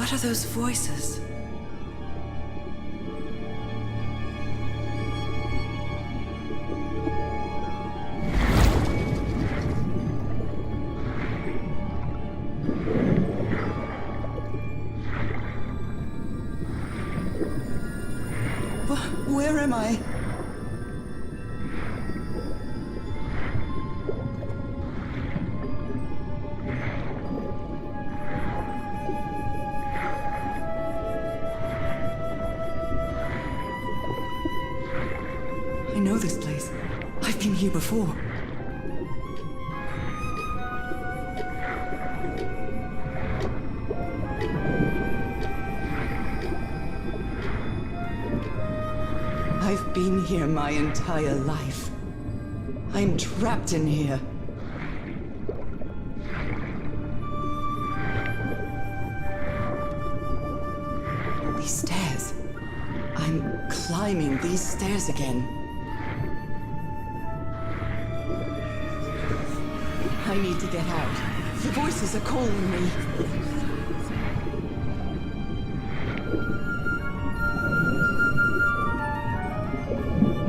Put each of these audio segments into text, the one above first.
What are those voices? Where am I? I know this place. I've been here before. I've been here my entire life. I'm trapped in here. These stairs. I'm climbing these stairs again. I need to get out. The voices are calling me.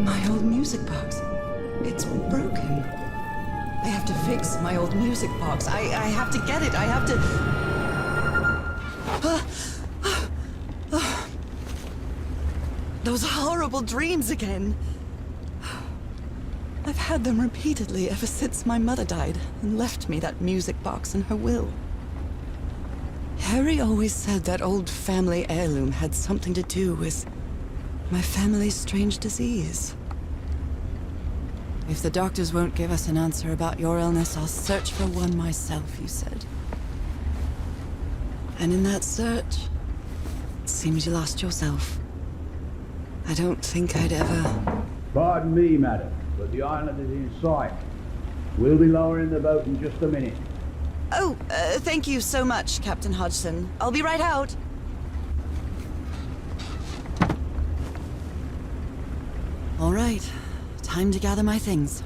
My old music box. It's broken. I have to fix my old music box. I have to get it. I have to... Those horrible dreams again. I've had them repeatedly ever since my mother died and left me that music box in her will. Harry always said that old family heirloom had something to do with my family's strange disease. If the doctors won't give us an answer about your illness, I'll search for one myself, you said. And in that search, it seems you lost yourself. I don't think I'd ever... Pardon me, madam, but the island is in sight. We'll be lowering the boat in just a minute. Oh, thank you so much, Captain Hodgson. I'll be right out. All right. Time to gather my things.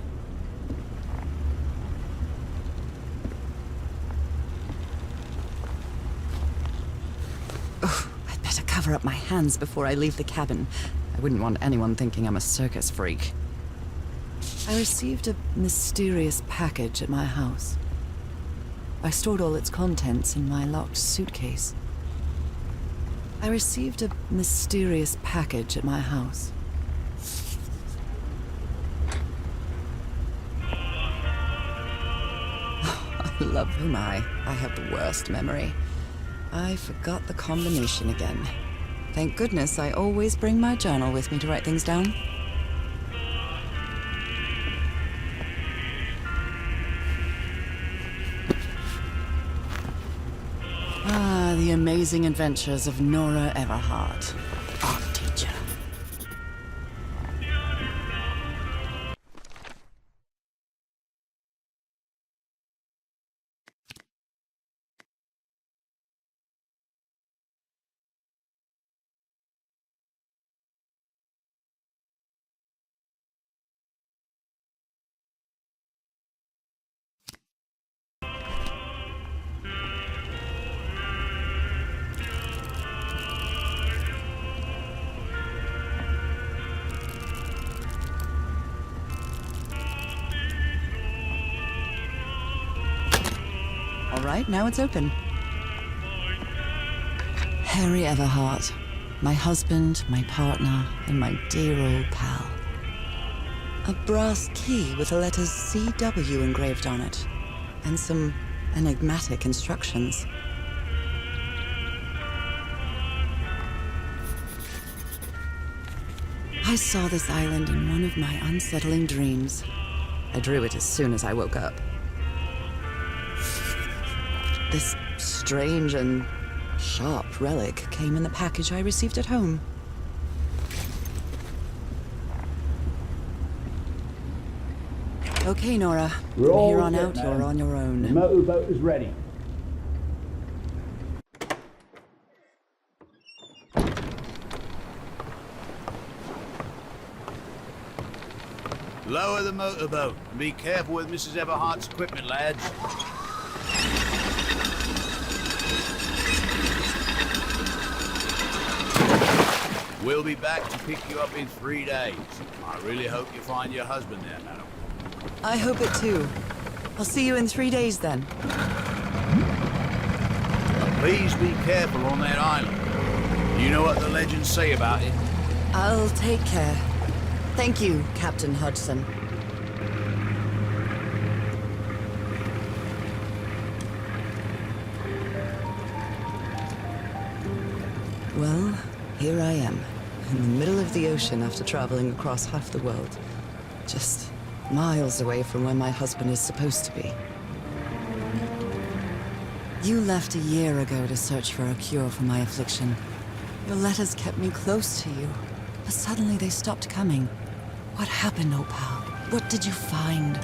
Oh, I'd better cover up my hands before I leave the cabin. I wouldn't want anyone thinking I'm a circus freak. I received a mysterious package at my house. I stored all its contents in my locked suitcase. I received a mysterious package at my house. Love whom I have the worst memory. I forgot the combination again. Thank goodness I always bring my journal with me to write things down. Ah, the amazing adventures of Nora Everhart, art teacher. All right, now it's open. Harry Everhart, my husband, my partner, and my dear old pal. A brass key with the letters CW engraved on it, and some enigmatic instructions. I saw this island in one of my unsettling dreams. I drew it as soon as I woke up. This strange and sharp relic came in the package I received at home. Okay, Nora. From here on out, you're on your own. The motorboat is ready. Lower the motorboat and be careful with Mrs. Everhart's equipment, lads. We'll be back to pick you up in 3 days. I really hope you find your husband there, madam. I hope it too. I'll see you in 3 days then. Please be careful on that island. You know what the legends say about it? I'll take care. Thank you, Captain Hodgson. Well, here I am, in the middle of the ocean after traveling across half the world. Just miles away from where my husband is supposed to be. You left a year ago to search for a cure for my affliction. Your letters kept me close to you, but suddenly they stopped coming. What happened, Opal? What did you find?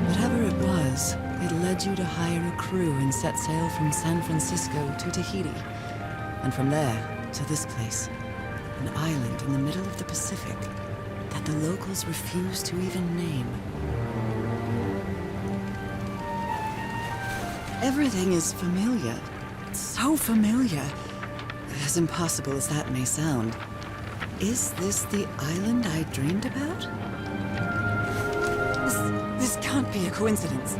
Whatever it was, it led you to hire a crew and set sail from San Francisco to Tahiti. And from there to this place, an island in the middle of the Pacific that the locals refuse to even name. Everything is familiar. So familiar. As impossible as that may sound. Is this the island I dreamed about? This can't be a coincidence.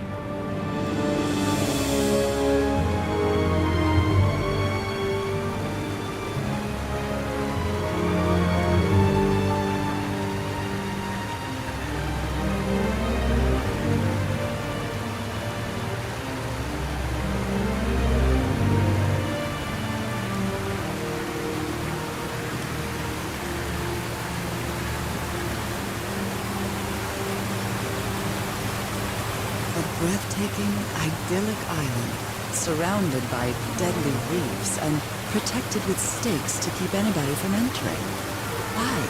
Breathtaking, idyllic island, surrounded by deadly reefs and protected with stakes to keep anybody from entering. Why?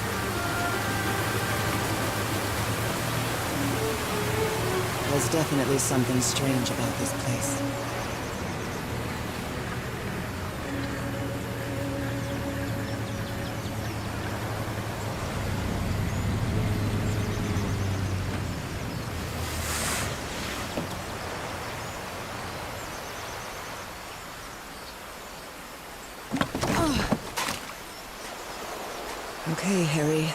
There's definitely something strange about this place. Okay, Harry.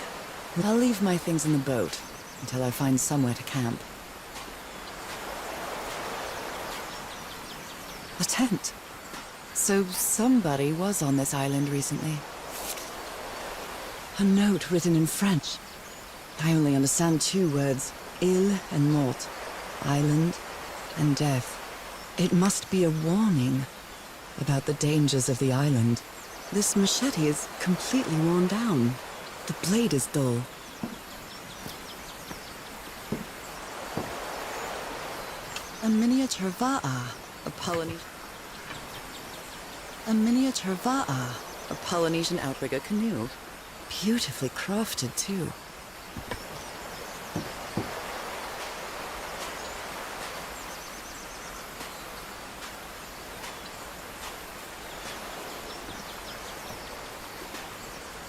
I'll leave my things in the boat until I find somewhere to camp. A tent. So somebody was on this island recently. A note written in French. I only understand 2 words. Île and mort. Island and death. It must be a warning about the dangers of the island. This machete is completely worn down. The blade is dull. A miniature va'a, a Polynesian outrigger canoe. Beautifully crafted, too.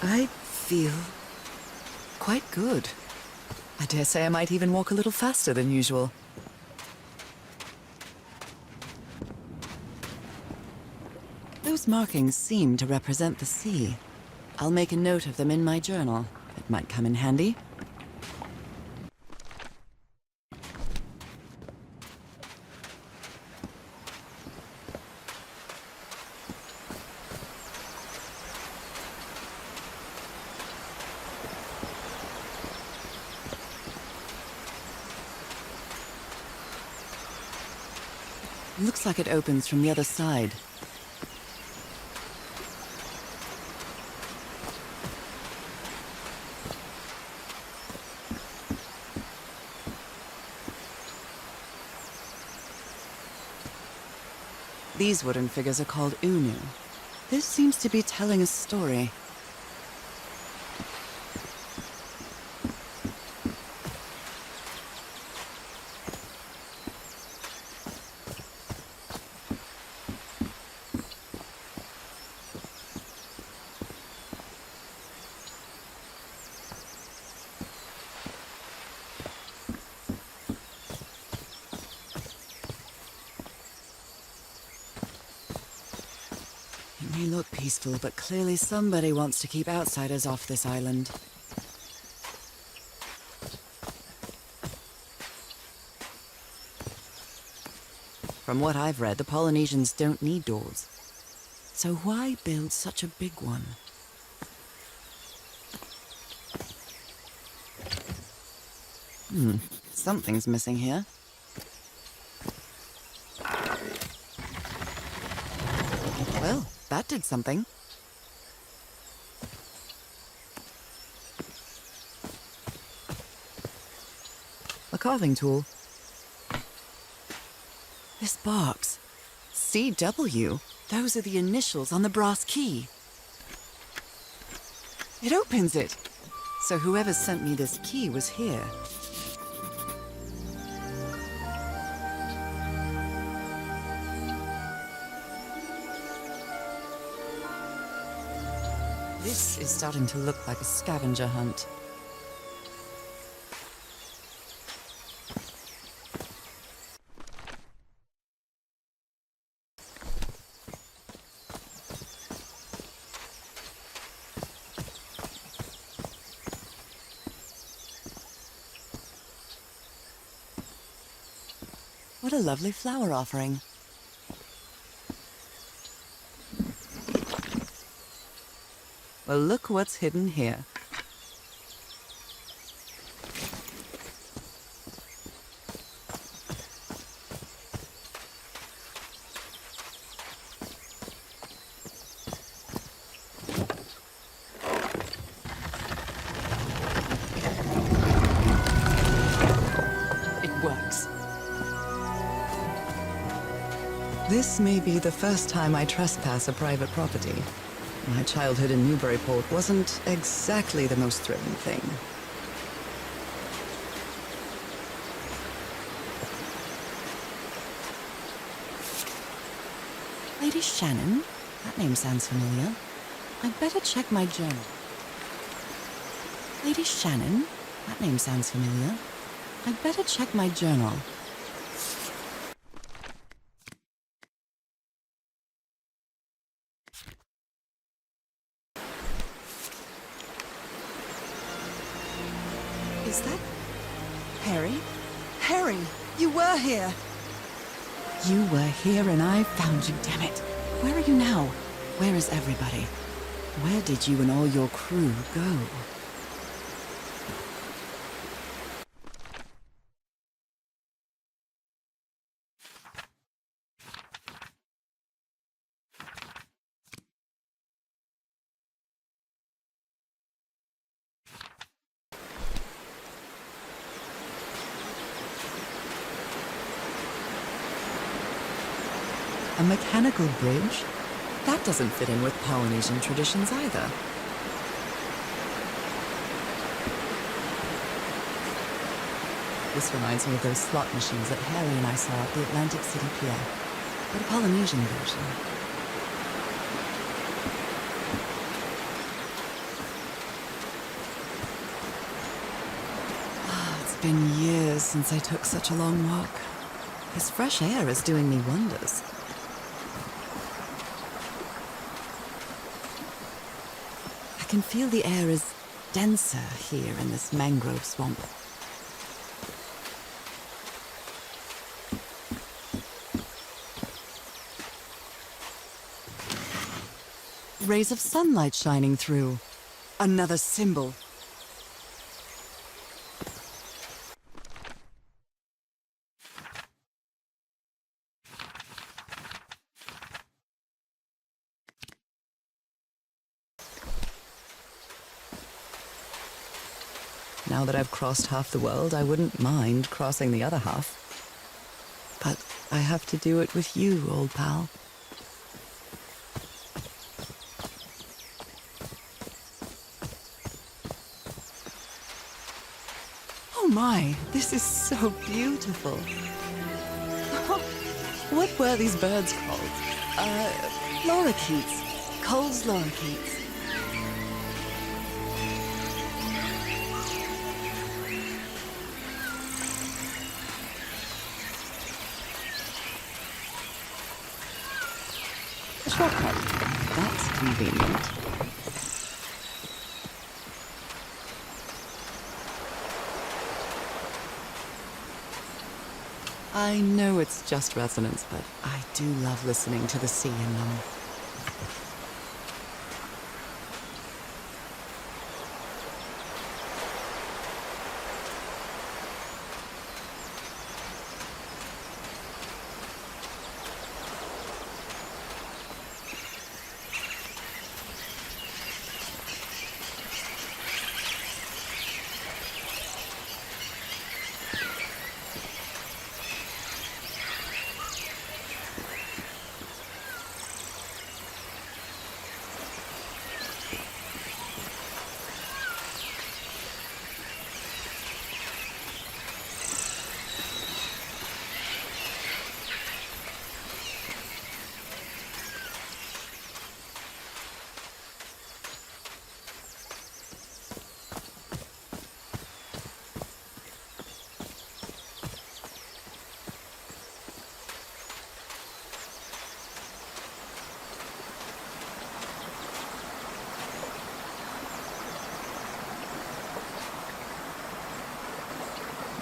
I feel quite good. I dare say I might even walk a little faster than usual. Those markings seem to represent the sea. I'll make a note of them in my journal. It might come in handy. Looks like it opens from the other side. These wooden figures are called Unu. This seems to be telling a story. may look peaceful, but clearly somebody wants to keep outsiders off this island. From what I've read, the Polynesians don't need doors. So why build such a big one? Something's missing here. Well, that did something. A carving tool. This box. CW. Those are the initials on the brass key. It opens it. So whoever sent me this key was here. This is starting to look like a scavenger hunt. What a lovely flower offering. Well, look what's hidden here. It works. This may be the first time I trespass a private property. My childhood in Newburyport wasn't exactly the most thrilling thing. Lady Shannon? That name sounds familiar. I'd better check my journal. Lady Shannon? That name sounds familiar. I'd better check my journal. Is that Harry? Harry, you were here! You were here and I found you, damn it. Where are you now? Where is everybody? Where did you and all your crew go? A mechanical bridge? That doesn't fit in with Polynesian traditions either. This reminds me of those slot machines that Harry and I saw at the Atlantic City Pier, but a Polynesian version. It's been years since I took such a long walk. This fresh air is doing me wonders. I can feel the air is denser here in this mangrove swamp. Rays of sunlight shining through. Another symbol. Now that I've crossed half the world, I wouldn't mind crossing the other half. But I have to do it with you, old pal. Oh my, this is so beautiful. What were these birds called? Lorikeets. Cole's lorikeets. A shortcut. That convenient. I know it's just resonance, but I do love listening to the sea in them.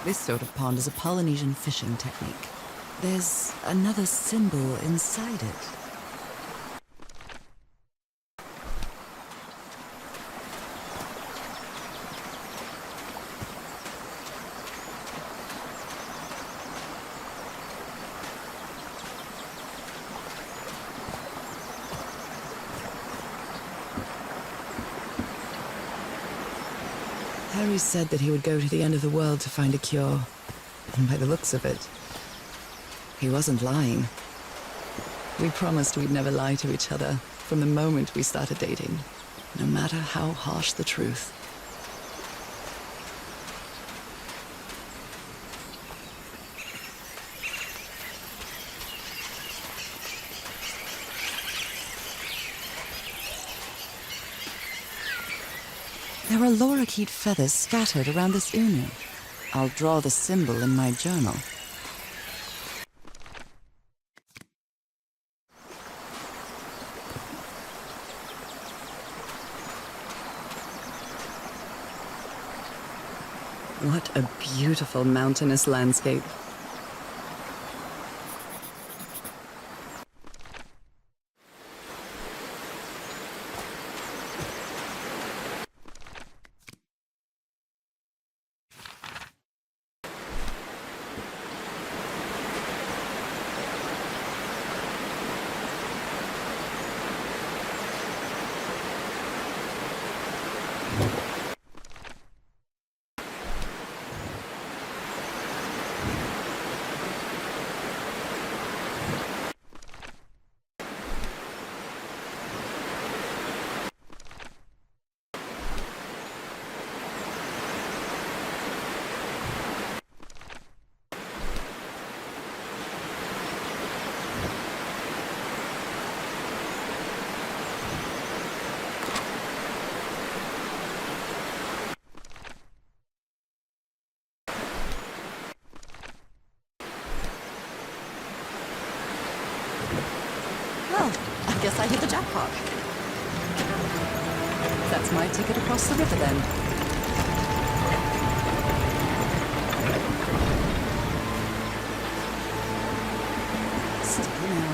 This sort of pond is a Polynesian fishing technique. There's another symbol inside it. Harry said that he would go to the end of the world to find a cure. And by the looks of it, he wasn't lying. We promised we'd never lie to each other from the moment we started dating, no matter how harsh the truth. There are lorikeet feathers scattered around this unu. I'll draw the symbol in my journal. What a beautiful mountainous landscape. Well, I guess I hit the jackpot. That's my ticket across the river then. Steady now.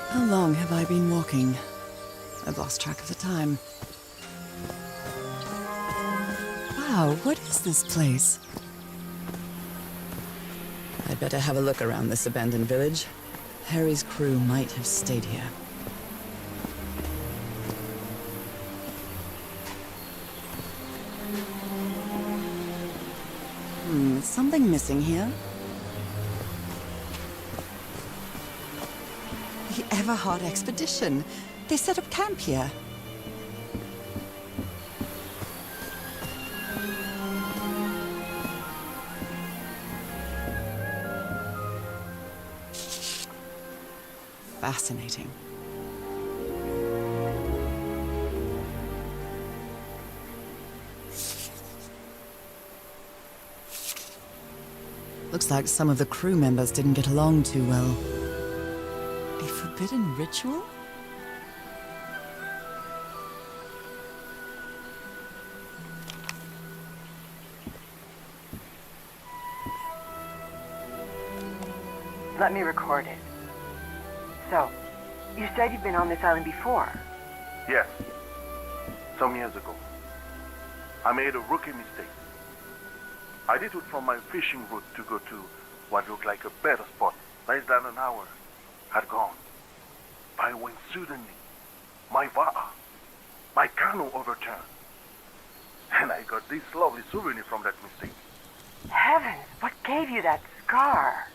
How long have I been walking? I've lost track of the time. Wow, what is this place? I'd better have a look around this abandoned village. Harry's crew might have stayed here. Something missing here? The Everhard expedition. They set up camp here. fascinating. Looks like some of the crew members didn't get along too well. A forbidden ritual? Let me record it. So, you said you've been on this island before. Yes. Some years ago. I made a rookie mistake. I did it from my fishing route to go to what looked like a better spot. Less than an hour had gone. But when suddenly, my va'a, my canoe overturned. And I got this lovely souvenir from that mistake. Heavens, what gave you that scar?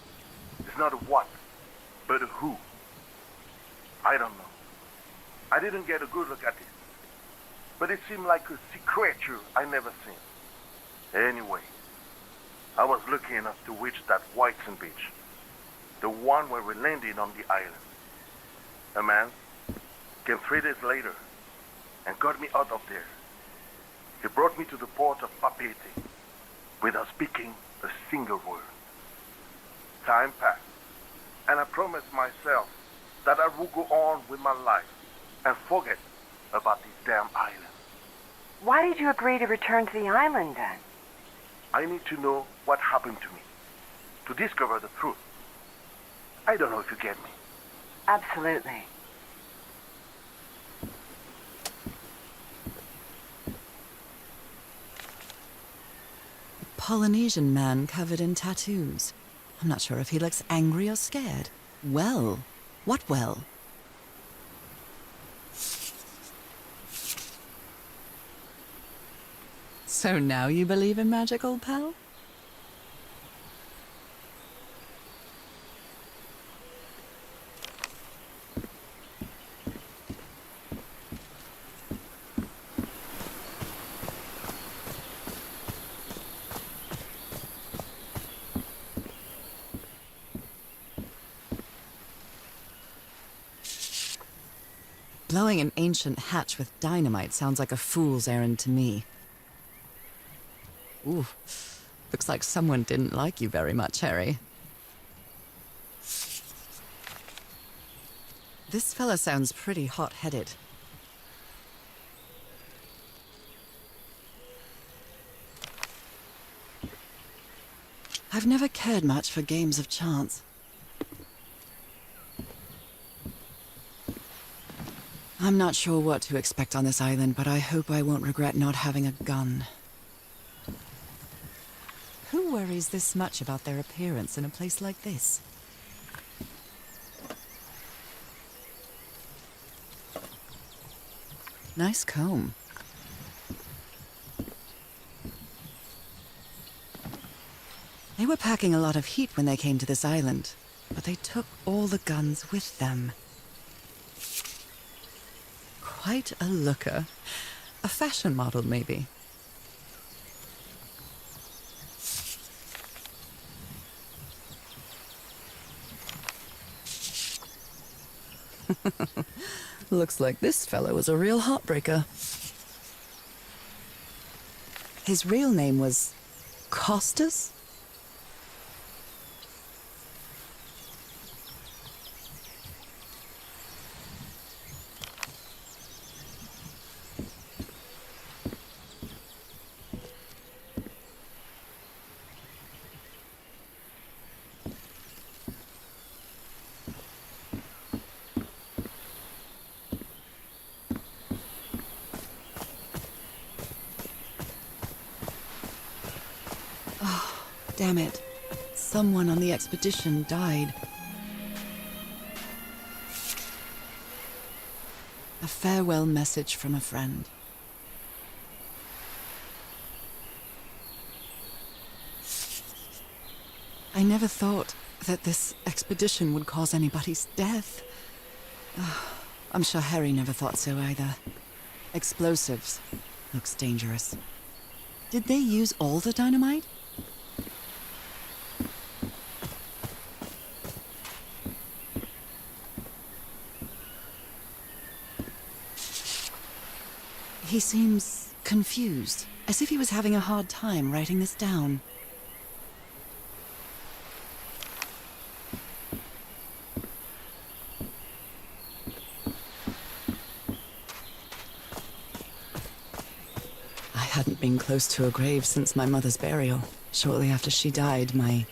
It's not a what, but a who. I don't know. I didn't get a good look at it. But it seemed like a sea creature I never seen. Anyway, I was lucky enough to reach that white sand beach. The one where we landed on the island. A man came 3 days later and got me out of there. He brought me to the port of Papeete without speaking a single word. Time passed, and I promised myself that I would go on with my life and forget about this damn island. Why did you agree to return to the island then? I need to know what happened to me, to discover the truth. I don't know if you get me. Absolutely. A Polynesian man covered in tattoos. I'm not sure if he looks angry or scared. Well? What well? So now you believe in magic, old pal? Blowing an ancient hatch with dynamite sounds like a fool's errand to me. Ooh, looks like someone didn't like you very much, Harry. This fella sounds pretty hot-headed. I've never cared much for games of chance. I'm not sure what to expect on this island, but I hope I won't regret not having a gun. Who worries this much about their appearance in a place like this? Nice comb. They were packing a lot of heat when they came to this island, but they took all the guns with them. Quite a looker. A fashion model, maybe. Looks like this fellow was a real heartbreaker. His real name was Costas? Damn it. Someone on the expedition died. A farewell message from a friend. I never thought that this expedition would cause anybody's death. I'm sure Harry never thought so either. Explosives. Looks dangerous. Did they use all the dynamite? He seems confused, as if he was having a hard time writing this down. I hadn't been close to a grave since my mother's burial. Shortly after she died, my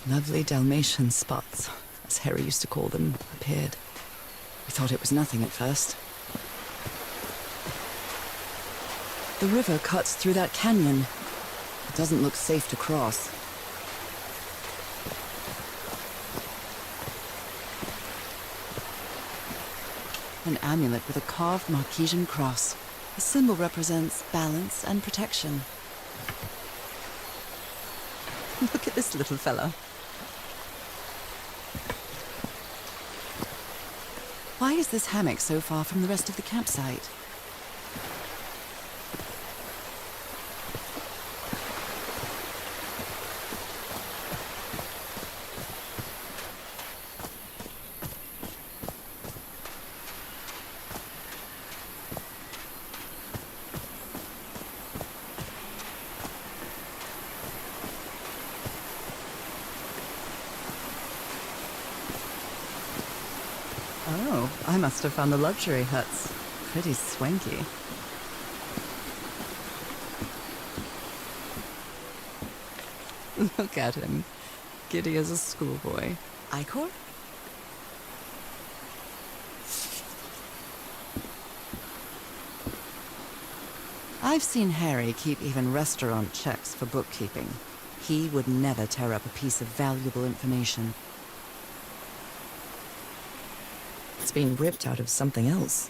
lovely Dalmatian spots, as Harry used to call them, appeared. We thought it was nothing at first. The river cuts through that canyon. It doesn't look safe to cross. An amulet with a carved Marquesian cross. The symbol represents balance and protection. Look at this little fella. Why is this hammock so far from the rest of the campsite? Oh, I must have found the luxury huts. Pretty swanky. Look at him. Giddy as a schoolboy. Icor? I've seen Harry keep even restaurant checks for bookkeeping. He would never tear up a piece of valuable information. It's been ripped out of something else.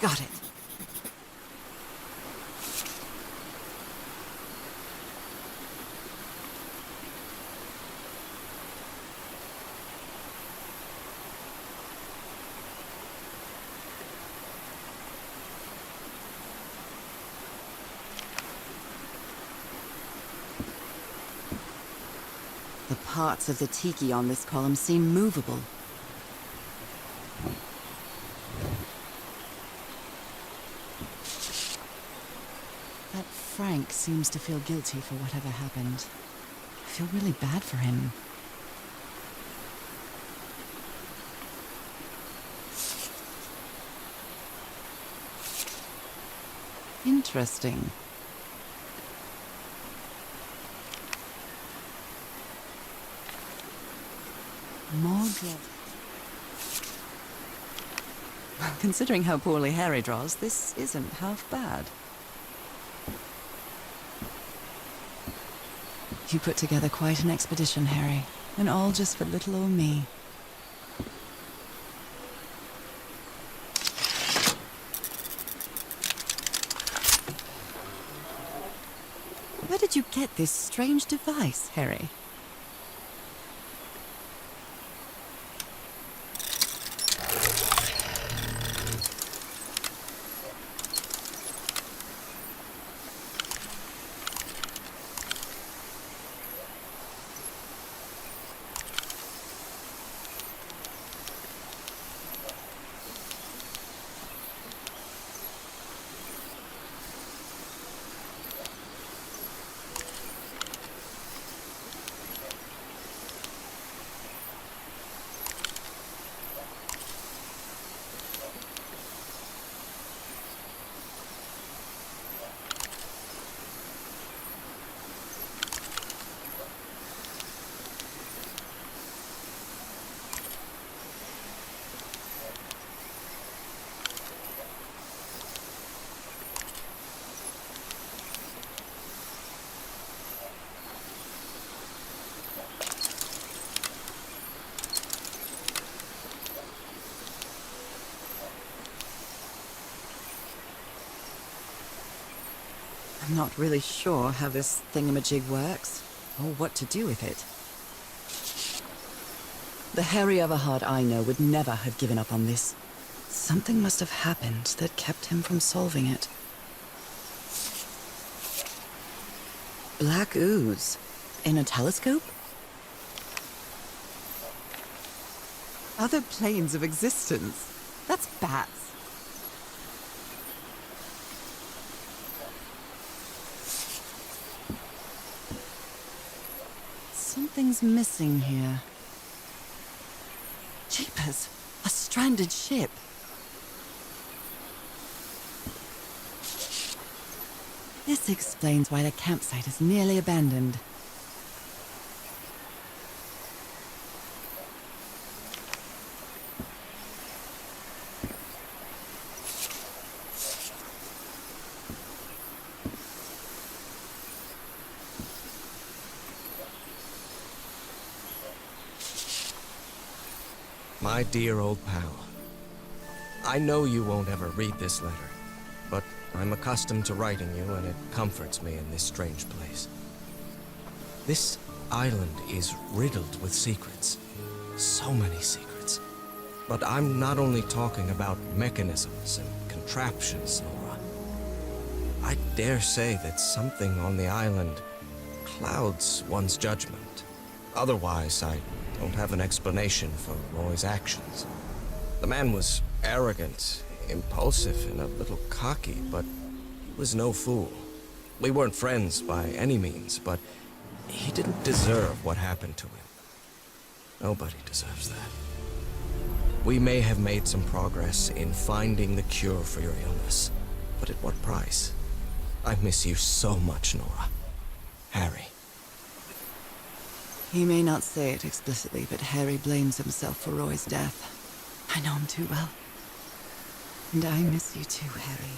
Got it. The parts of the tiki on this column seem movable. That Frank seems to feel guilty for whatever happened. I feel really bad for him. Interesting. More drugs. Considering how poorly Harry draws, this isn't half bad. You put together quite an expedition, Harry, and all just for little old me. Where did you get this strange device, Harry? not really sure how this thingamajig works, or what to do with it. The Harry Everhard I know would never have given up on this. Something must have happened that kept him from solving it. Black ooze. In a telescope? Other planes of existence. That's bats. Something's missing here. Jeepers! A stranded ship. This explains why the campsite is nearly abandoned. My dear old pal, I know you won't ever read this letter, but I'm accustomed to writing you and it comforts me in this strange place. This island is riddled with secrets. So many secrets. But I'm not only talking about mechanisms and contraptions, Nora. I dare say that something on the island clouds one's judgment. Otherwise, I don't have an explanation for Roy's actions. The man was arrogant, impulsive, and a little cocky, but he was no fool. We weren't friends by any means, but he didn't deserve what happened to him. Nobody deserves that. We may have made some progress in finding the cure for your illness, but at what price? I miss you so much, Nora. Harry. He may not say it explicitly, but Harry blames himself for Roy's death. I know him too well. And I miss you too, Harry.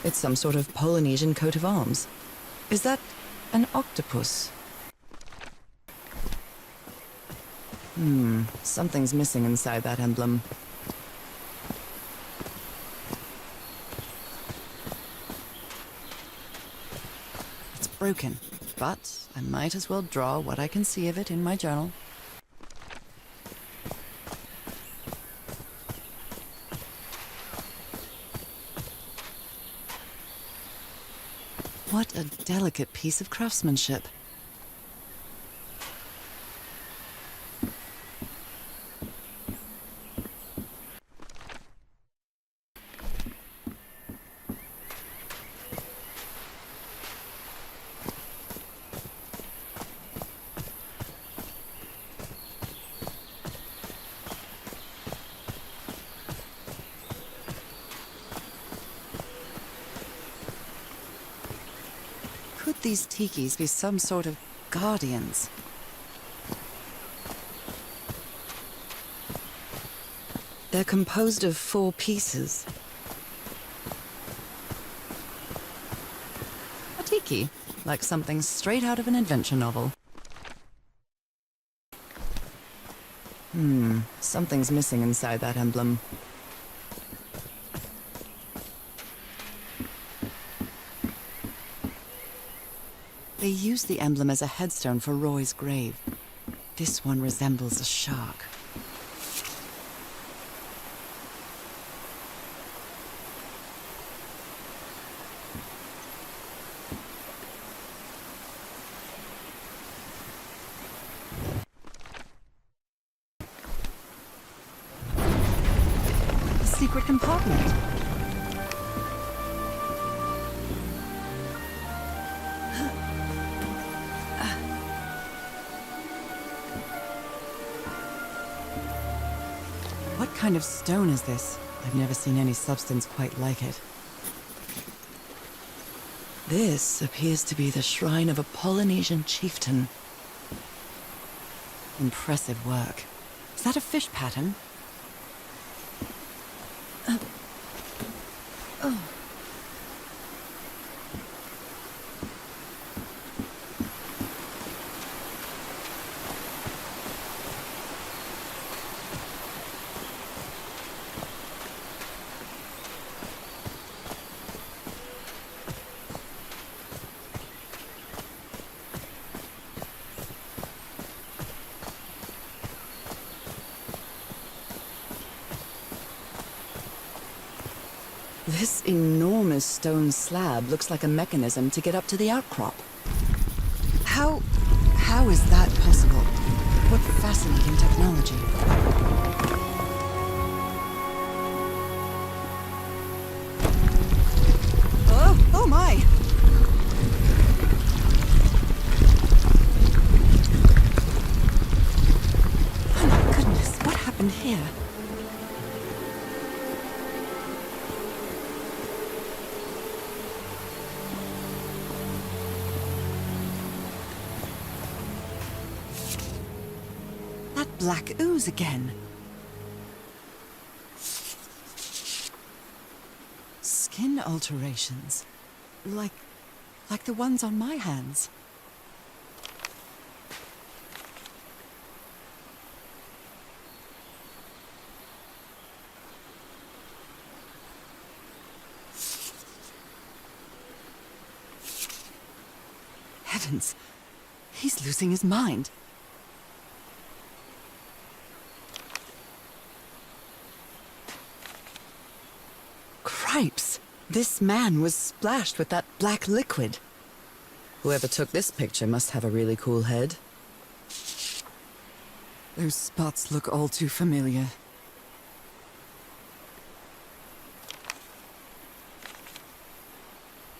It's some sort of Polynesian coat of arms. Is that an octopus? Something's missing inside that emblem. It's broken, but I might as well draw what I can see of it in my journal. What a delicate piece of craftsmanship. Could these tikis be some sort of guardians? They're composed of 4 pieces. A tiki, like something straight out of an adventure novel. Something's missing inside that emblem. They used the emblem as a headstone for Roy's grave. This one resembles a shark. A secret compartment. What kind of stone is this? I've never seen any substance quite like it. This appears to be the shrine of a Polynesian chieftain. Impressive work. Is that a fish pattern? This enormous stone slab looks like a mechanism to get up to the outcrop. How is that possible? What fascinating technology. Oh my! Oh my goodness, what happened here? Black ooze again. Skin alterations. Like the ones on my hands. Heavens, he's losing his mind. Cripes! This man was splashed with that black liquid. Whoever took this picture must have a really cool head. Those spots look all too familiar.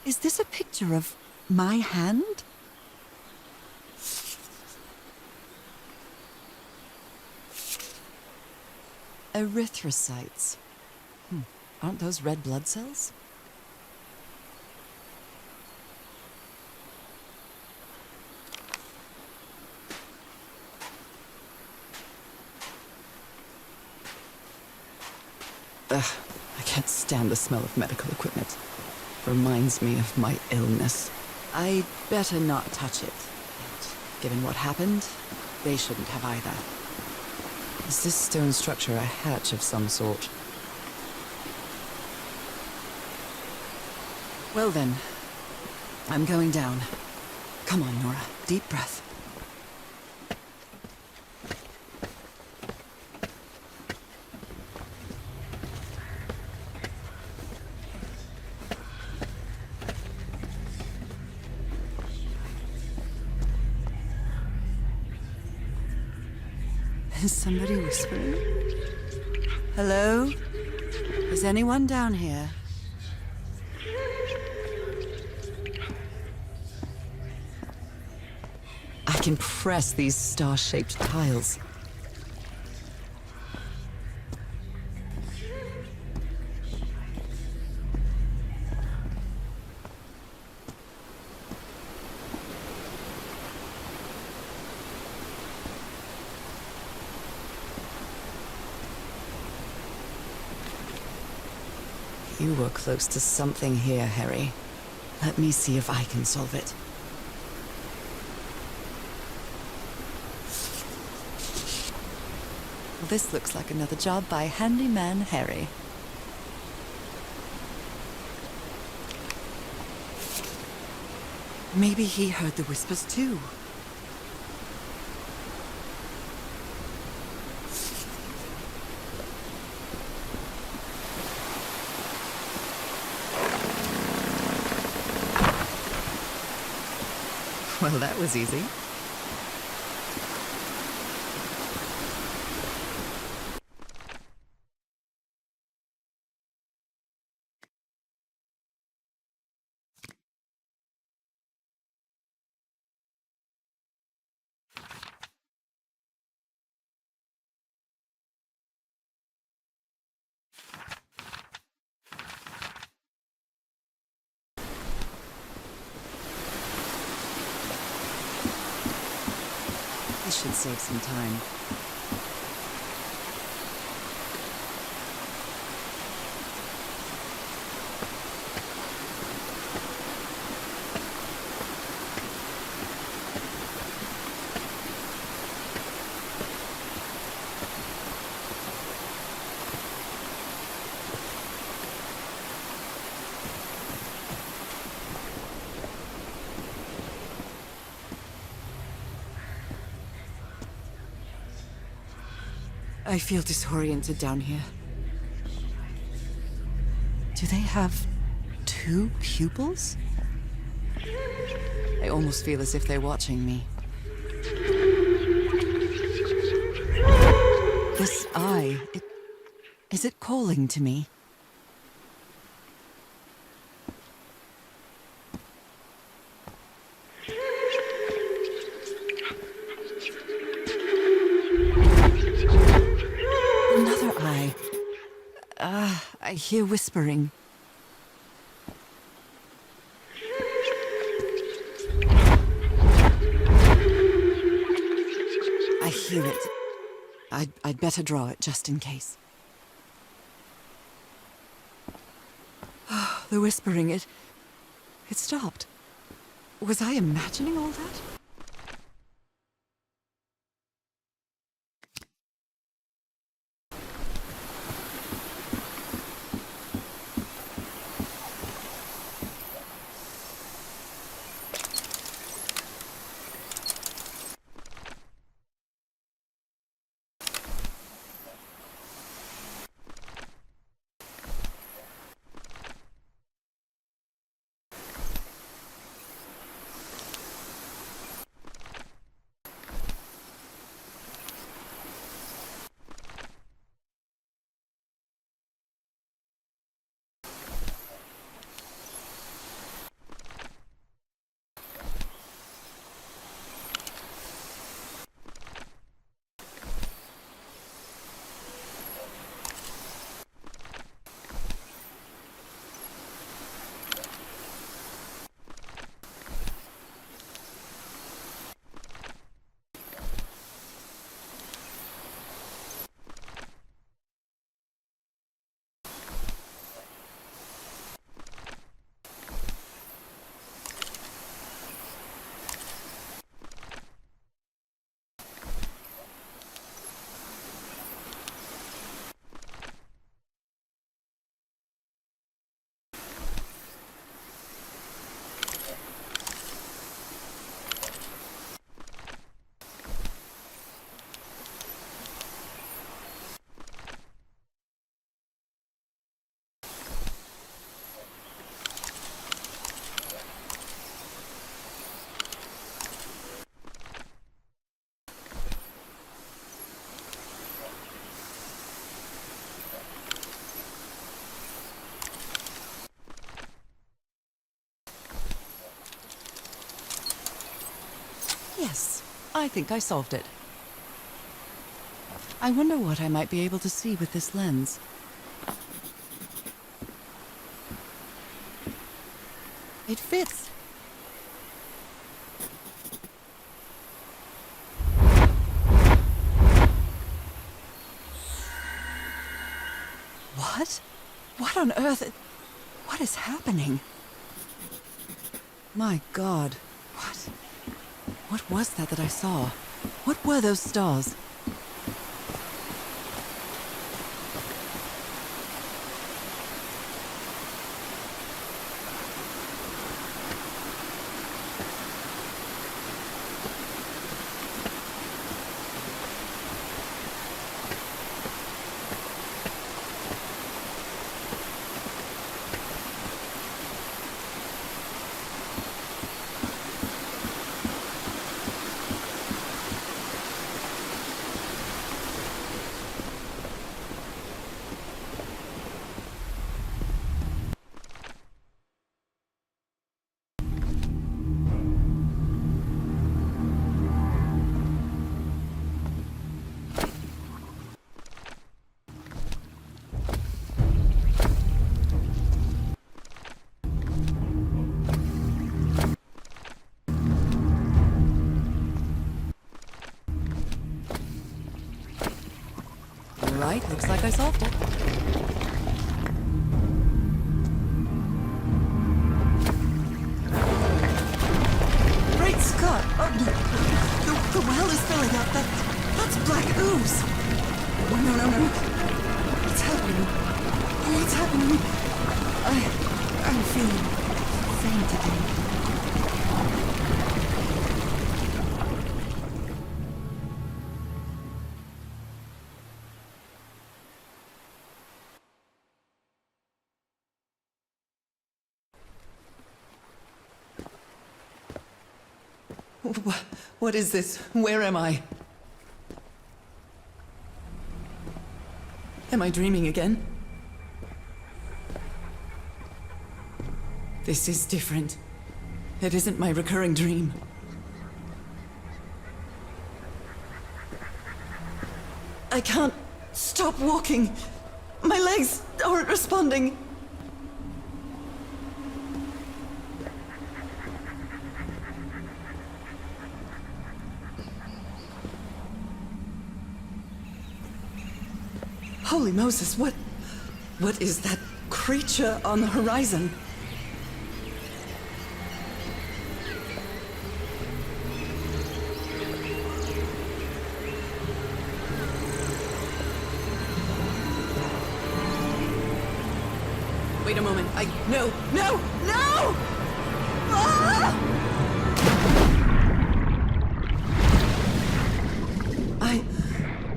Is this a picture of my hand? Erythrocytes. Aren't those red blood cells? Ugh, I can't stand the smell of medical equipment. Reminds me of my illness. I'd better not touch it. And given what happened, they shouldn't have either. Is this stone structure a hatch of some sort? Well then, I'm going down. Come on, Nora. Deep breath. Is somebody whispering? Hello? Is anyone down here? I can press these star-shaped tiles. You were close to something here, Harry. Let me see if I can solve it. Well, this looks like another job by Handyman Harry. Maybe he heard the whispers too. Well, that was easy. should save some time. I feel disoriented down here. Do they have 2 pupils? I almost feel as if they're watching me. This eye, is it calling to me? Another eye. I hear whispering. I hear it. I'd better draw it just in case. The whispering, it stopped. Was I imagining all that? Yes, I think I solved it. I wonder what I might be able to see with this lens. It fits. What? What on earth? What is happening? My God, what? What was that I saw? What were those stars? right, looks like I solved it. Great Scott! Oh, the well is filling up. That's black ooze. No. What's happening? What's happening? I'm feeling faint again. What is this? Where am I? Am I dreaming again? This is different. It isn't my recurring dream. I can't stop walking. My legs aren't responding. Holy Moses, what is that creature on the horizon? Wait a moment. No! Ah!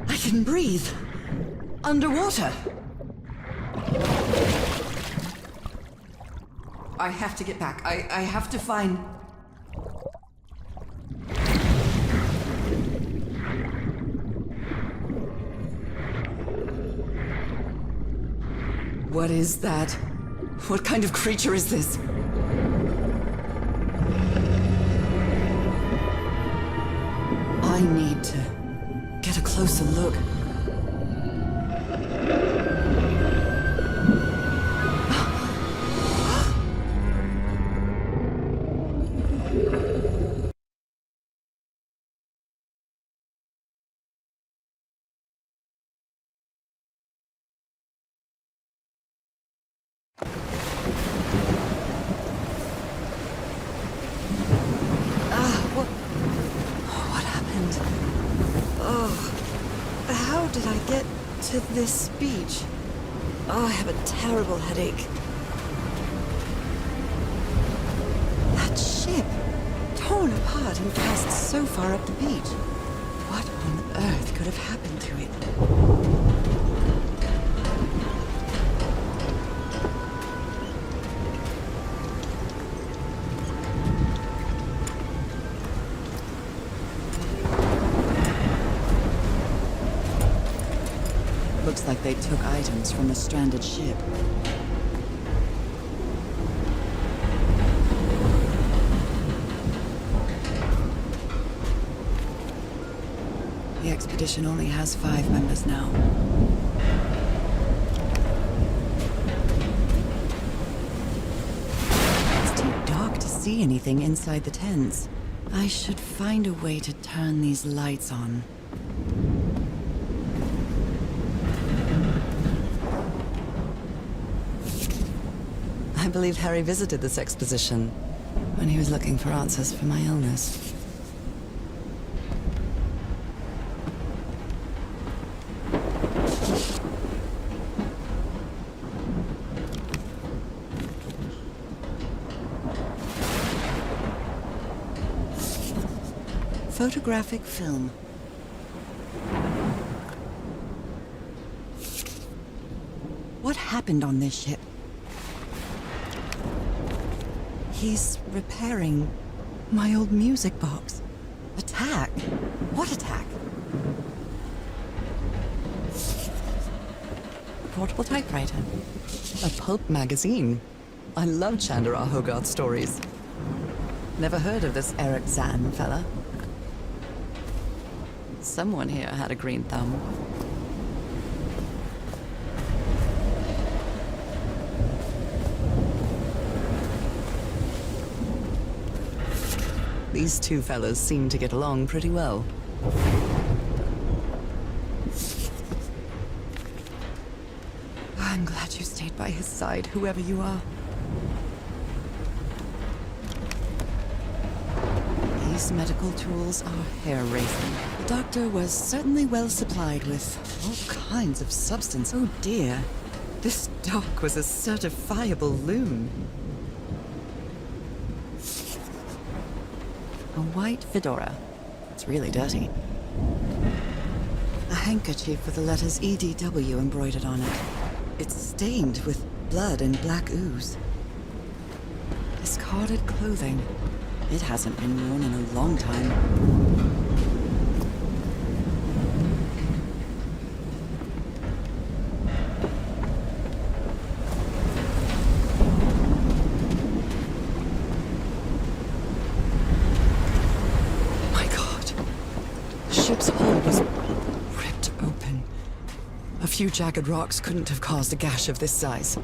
I can breathe. Underwater. I have to get back. I have to find... What is that? What kind of creature is this? I need to get a closer look. What happened? Oh, how did I get to this beach? Oh, I have a terrible headache. That ship, torn apart and cast so far up the beach. What on earth could have happened to it? Looks like they took items from a stranded ship. The expedition only has 5 members now. It's too dark to see anything inside the tents. I should find a way to turn these lights on. I believe Harry visited this exposition when he was looking for answers for my illness. Photographic film. What happened on this ship? He's repairing my old music box. Attack? What attack? A portable typewriter. A pulp magazine. I love Chandra Hogarth stories. Never heard of this Eric Zahn fella. Someone here had a green thumb. These two fellas seem to get along pretty well. I'm glad you stayed by his side, whoever you are. These medical tools are hair-raising. The doctor was certainly well supplied with all kinds of substance. Oh dear, this doc was a certifiable loon. A white fedora. It's really dirty. A handkerchief with the letters EDW embroidered on it. It's stained with blood and black ooze. Discarded clothing. It hasn't been worn in a long time. My God. The ship's hull was ripped open. A few jagged rocks couldn't have caused a gash of this size.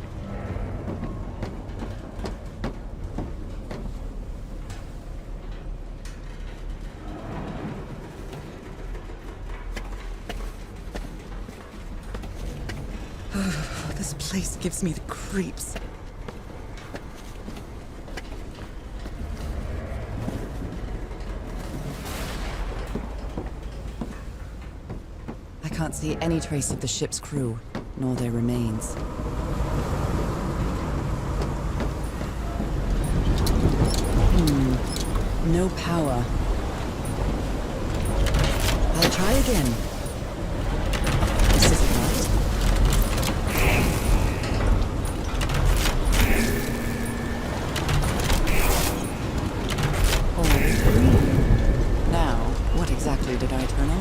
This place gives me the creeps. I can't see any trace of the ship's crew, nor their remains. No power. I'll try again. This isn't right. All green. Now, what exactly did I turn on?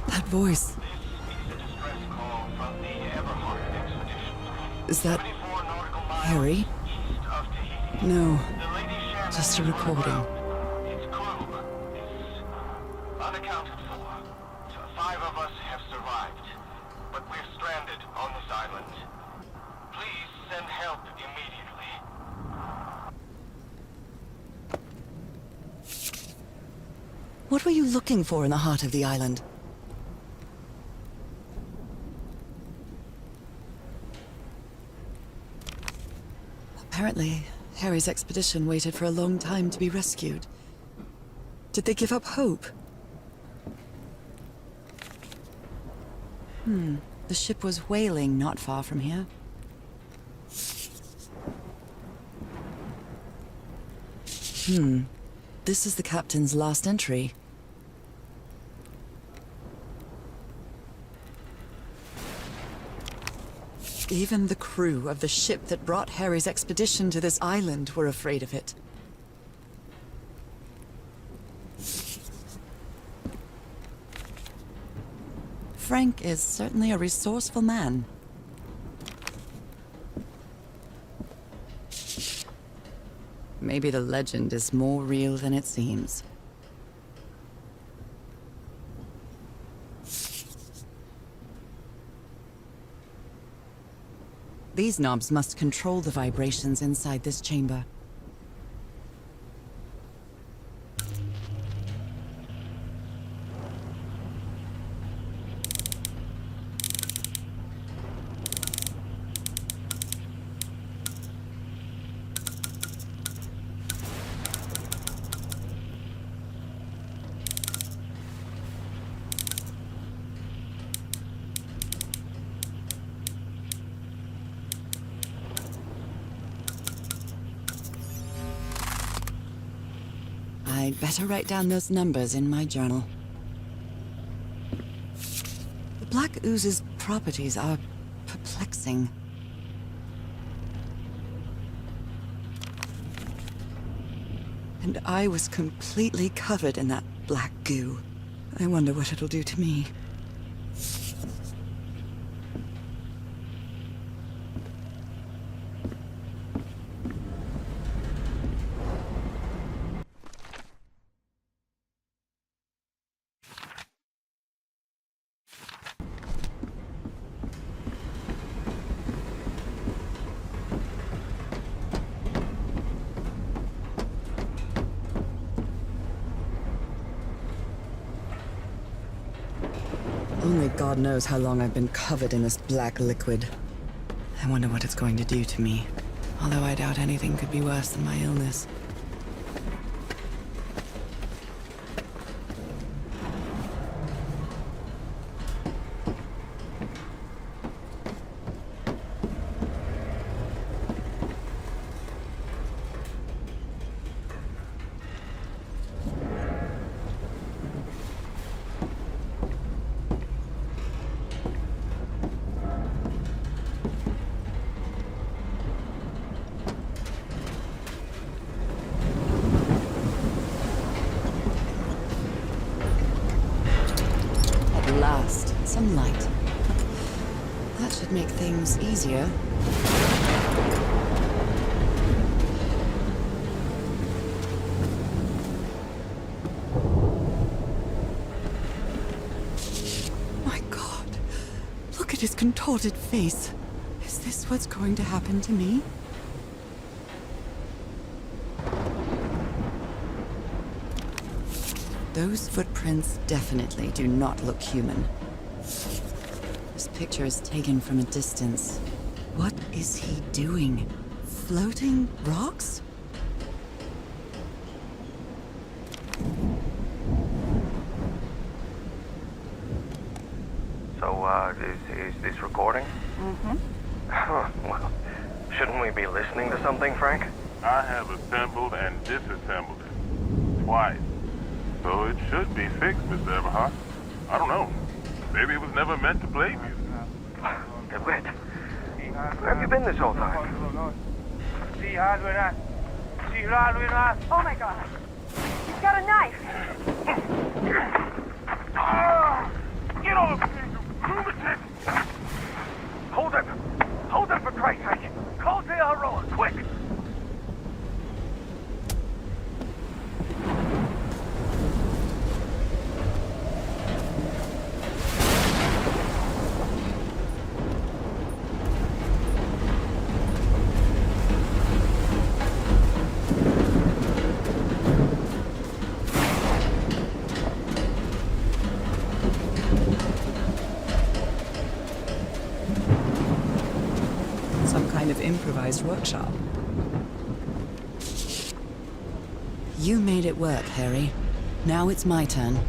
That voice. Is that Harry? No, just a recording. Its crew is unaccounted for. 5 of us have survived, but we're stranded on this island. Please send help immediately. What were you looking for in the heart of the island? Apparently, Harry's expedition waited for a long time to be rescued. Did they give up hope? The ship was whaling not far from here. This is the captain's last entry. Even the crew of the ship that brought Harry's expedition to this island were afraid of it. Frank is certainly a resourceful man. Maybe the legend is more real than it seems. These knobs must control the vibrations inside this chamber. I'd better write down those numbers in my journal. The black ooze's properties are perplexing. And I was completely covered in that black goo. I wonder what it'll do to me. Only God knows how long I've been covered in this black liquid. I wonder what it's going to do to me. Although I doubt anything could be worse than my illness. At last, some light. That should make things easier. My God, look at his contorted face. Is this what's going to happen to me? Those footprints definitely do not look human. This picture is taken from a distance. What is he doing? Floating rocks? So, is this recording? Mm-hmm. Well, shouldn't we be listening to something, Frank? I have assembled and disassembled it. Twice. So it should be fixed, Mr. Everhart. I don't know. Maybe it was never meant to play music. DeWitt, where have you been this whole time? Oh my God. He's got a knife. Get off me, you lunatic! Hold him! Hold him for Christ's sake! Call J.R. Rowan, quick! Some kind of improvised workshop. You made it work, Harry. Now it's my turn.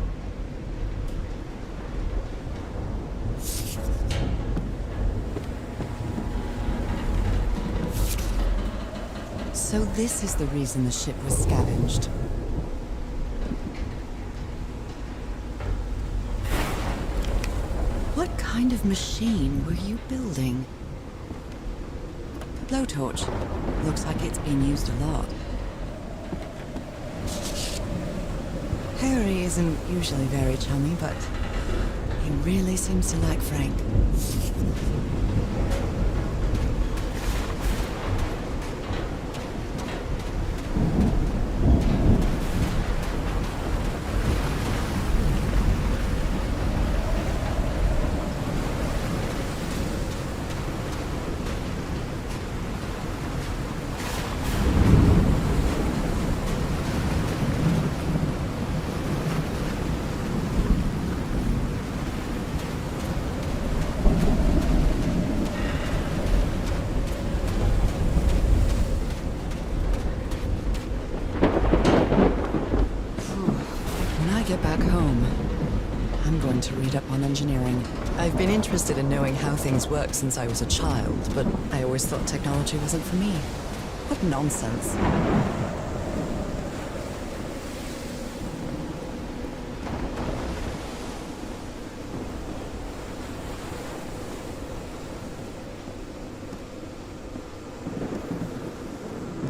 So this is the reason the ship was scavenged. What kind of machine were you building? The blowtorch. Looks like it's been used a lot. Harry isn't usually very chummy, but he really seems to like Frank. When I get back home, I'm going to read up on engineering. I've been interested in knowing how things work since I was a child, but I always thought technology wasn't for me. What nonsense.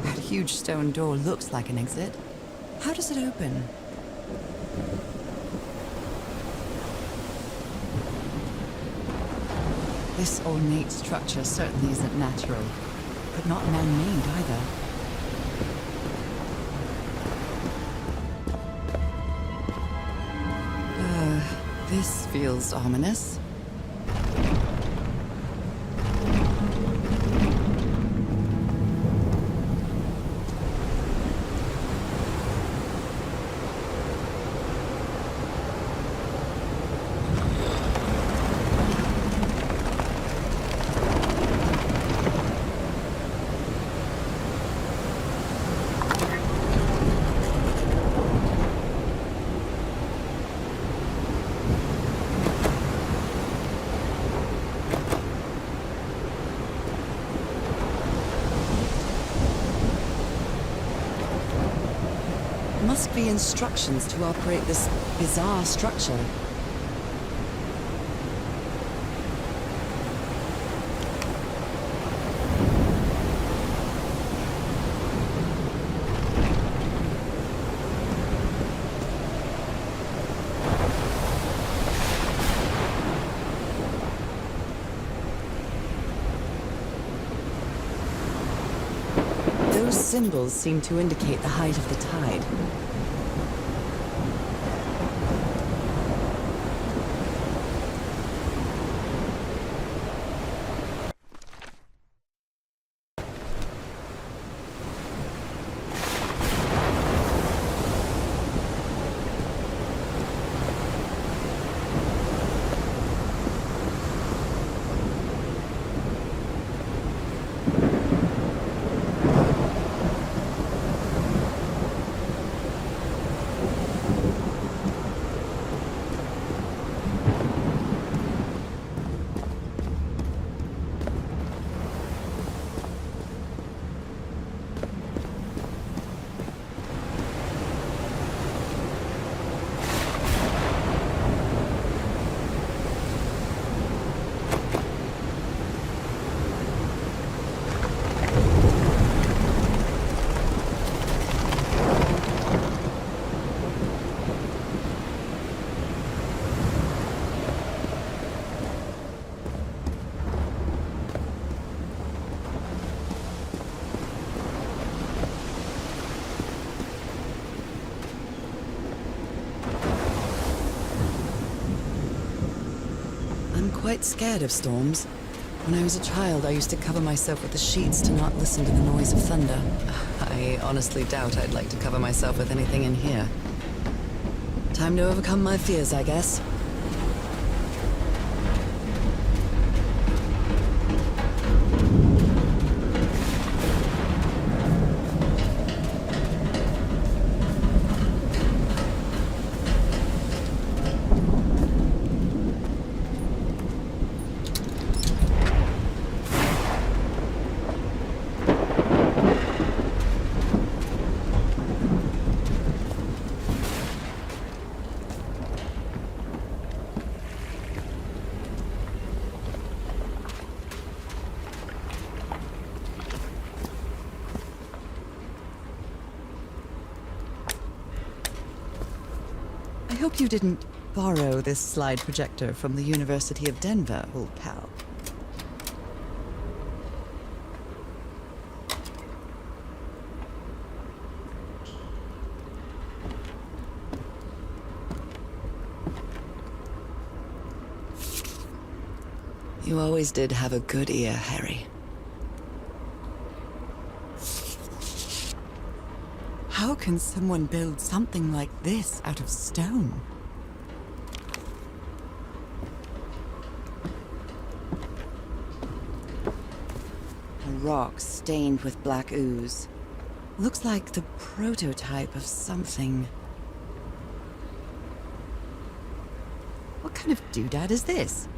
That huge stone door looks like an exit. How does it open? This ornate structure certainly isn't natural, but not man-made either. This feels ominous. must be instructions to operate this bizarre structure. Those symbols seem to indicate the height of the tide. I'm quite scared of storms. When I was a child, I used to cover myself with the sheets to not listen to the noise of thunder. I honestly doubt I'd like to cover myself with anything in here. Time to overcome my fears, I guess. I hope you didn't borrow this slide projector from the University of Denver, old pal. You always did have a good ear, Harry. How can someone build something like this out of stone? A rock stained with black ooze. Looks like the prototype of something. What kind of doodad is this?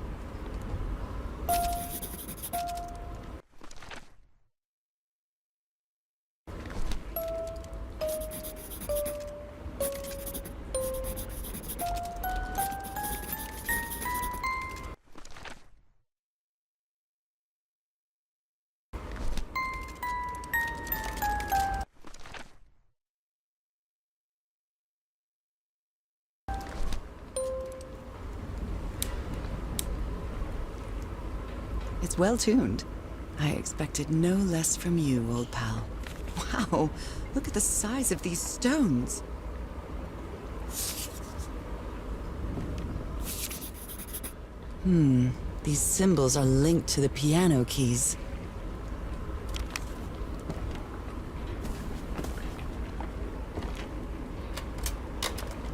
It's well tuned. I expected no less from you, old pal. Wow, look at the size of these stones. These symbols are linked to the piano keys.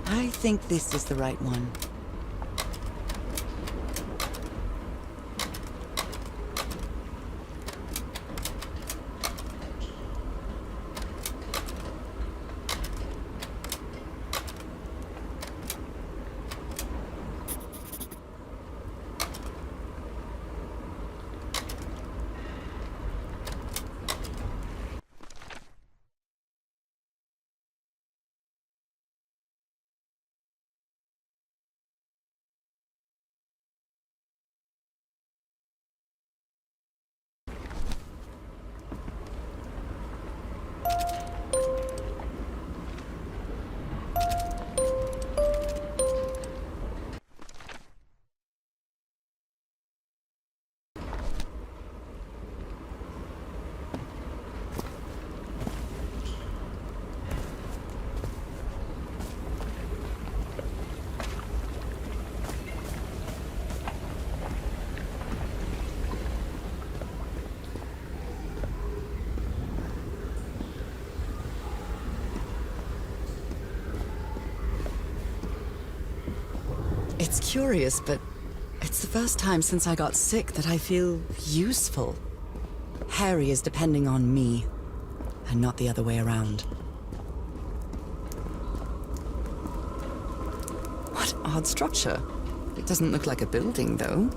I think this is the right one. It's curious, but it's the first time since I got sick that I feel useful. Harry is depending on me, and not the other way around. What odd structure. It doesn't look like a building, though.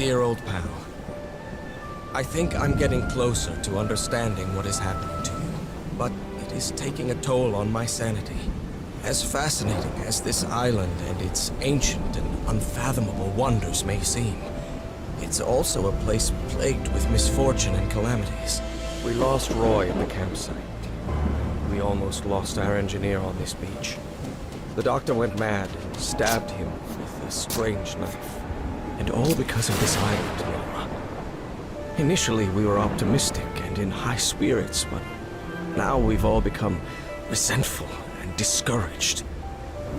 dear old pal. I think I'm getting closer to understanding what is happening to you, but it is taking a toll on my sanity. As fascinating as this island and its ancient and unfathomable wonders may seem, it's also a place plagued with misfortune and calamities. We lost Roy at the campsite. We almost lost our engineer on this beach. The doctor went mad and stabbed him with a strange knife. And all because of this island, Nora. Initially, we were optimistic and in high spirits, but now we've all become resentful and discouraged.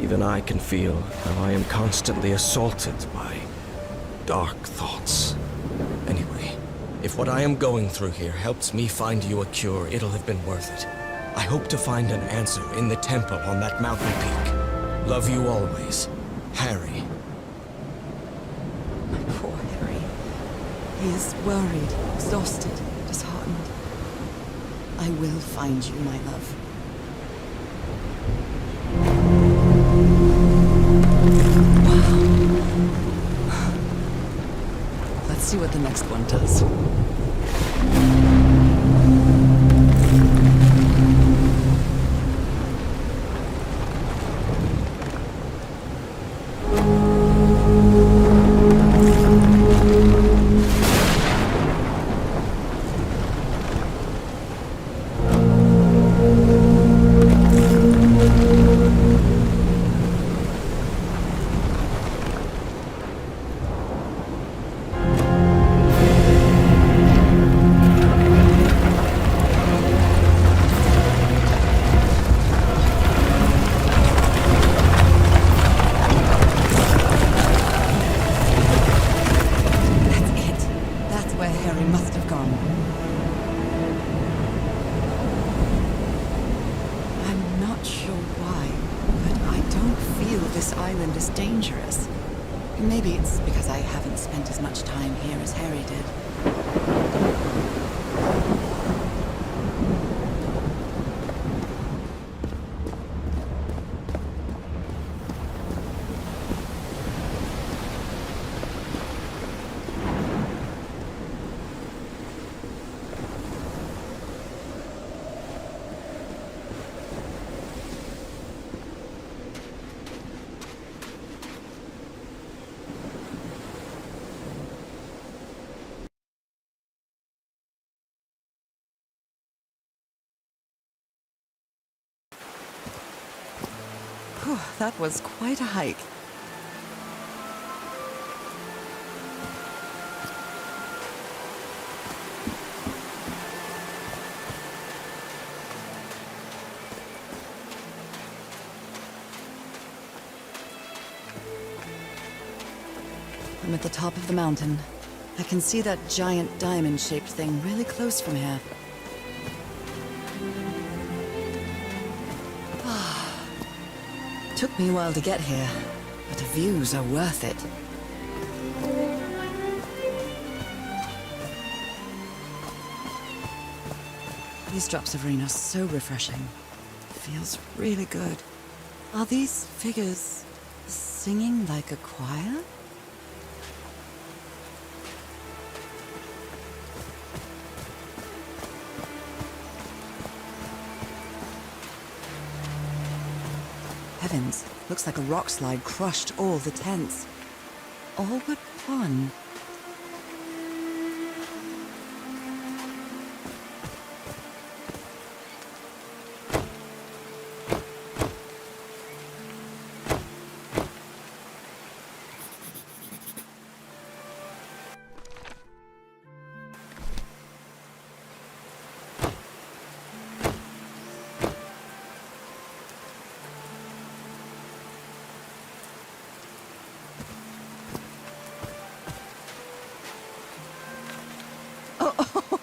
Even I can feel how I am constantly assaulted by dark thoughts. Anyway, if what I am going through here helps me find you a cure, it'll have been worth it. I hope to find an answer in the temple on that mountain peak. Love you always, Harry. My poor Harry. He is worried, exhausted, disheartened. I will find you, my love. Wow. Let's see what the next one does. This island is dangerous. Maybe it's because I haven't spent as much time here as Harry did. Whew, that was quite a hike. I'm at the top of the mountain. I can see that giant diamond-shaped thing really close from here. Took me a while to get here, but the views are worth it. These drops of rain are so refreshing. Feels really good. Are these figures singing like a choir? Heavens, looks like a rock slide crushed all the tents. All but one.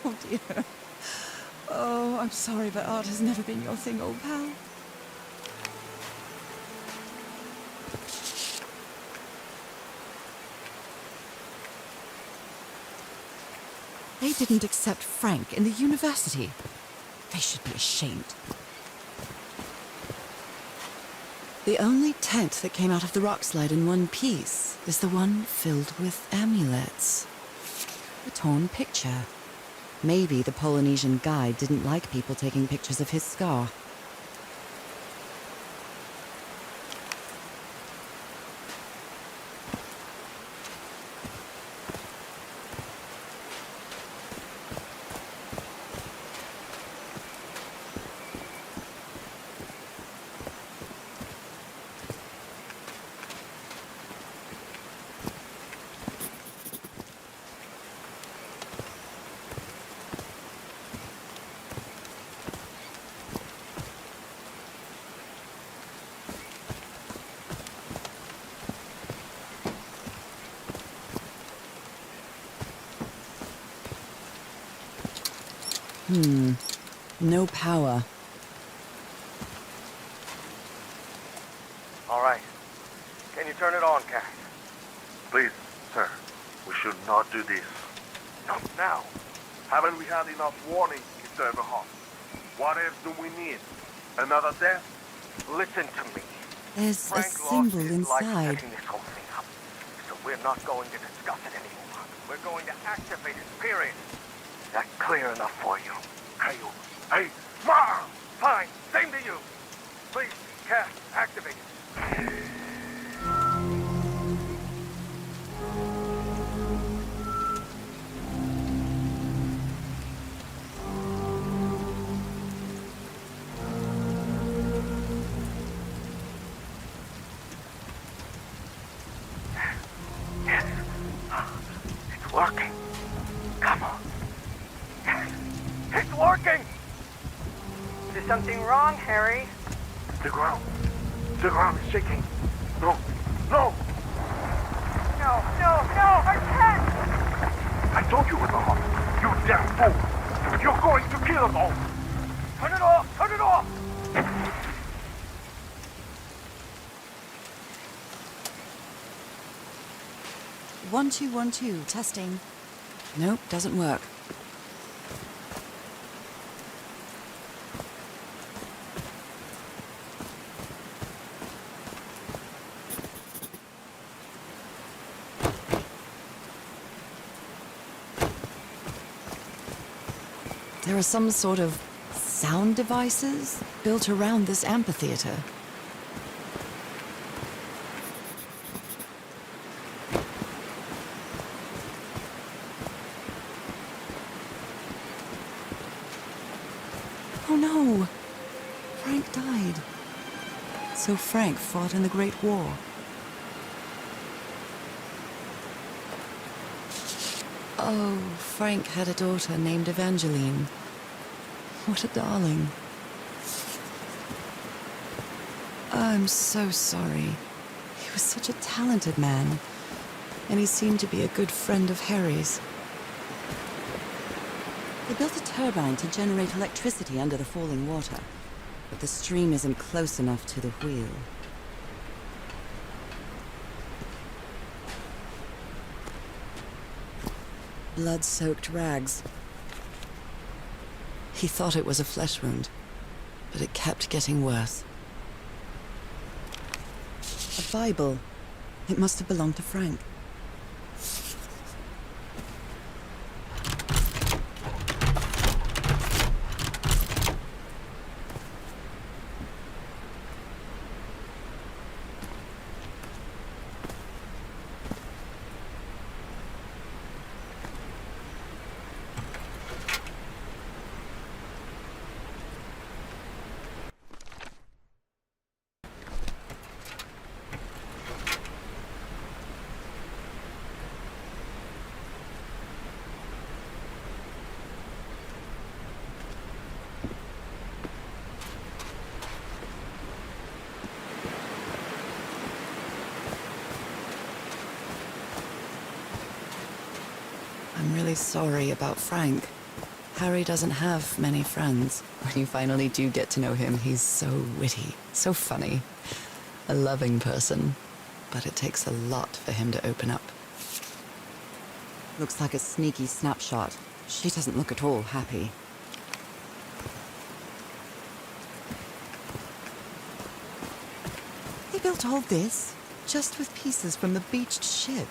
Oh dear. Oh, I'm sorry, but art has never been your thing, old pal. They didn't accept Frank in the university. They should be ashamed. The only tent that came out of the rock slide in one piece is the one filled with amulets. A torn picture. Maybe the Polynesian guide didn't like people taking pictures of his scar. No power. All right. Can you turn it on, Cass? Please, sir. We should not do this. Not now. Haven't we had enough warning if there ever harm? What else do we need? Another death? Listen to me. There's a Frank symbol lost his life inside. setting this whole thing up. So we're not going to discuss it anymore. We're going to activate it, period. Is that clear enough for you? Hey, Ma! Fine, same to you. Please, Cass, activate it. Yes. It's working. Come on. Yes. It's working! Is there something wrong, Harry? The ground is shaking. No! No, I can't! I told you it was off. You damn fool! You're going to kill us all! Turn it off! Turn it off! 1212, testing. Nope, doesn't work. There are some sort of sound devices built around this amphitheater. Oh no! Frank died. So Frank fought in the Great War. Oh, Frank had a daughter named Evangeline. What a darling. I'm so sorry. He was such a talented man, and he seemed to be a good friend of Harry's. They built a turbine to generate electricity under the falling water, but the stream isn't close enough to the wheel. Blood-soaked rags. He thought it was a flesh wound, but it kept getting worse. A Bible. It must have belonged to Frank. I'm really sorry about Frank. Harry doesn't have many friends. When you finally do get to know him, he's so witty, so funny. A loving person. But it takes a lot for him to open up. Looks like a sneaky snapshot. She doesn't look at all happy. built all this just with pieces from the beached ship.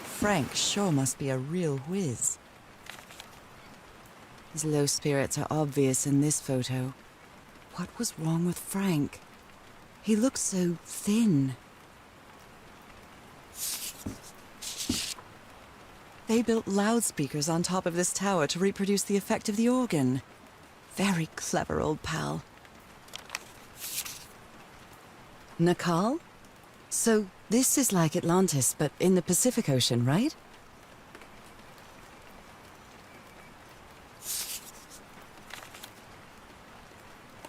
Frank sure must be a real whiz. His low spirits are obvious in this photo. What was wrong with Frank? He looks so thin. They built loudspeakers on top of this tower to reproduce the effect of the organ. Very clever, old pal. Nakal? So this is like Atlantis, but in the Pacific Ocean, right?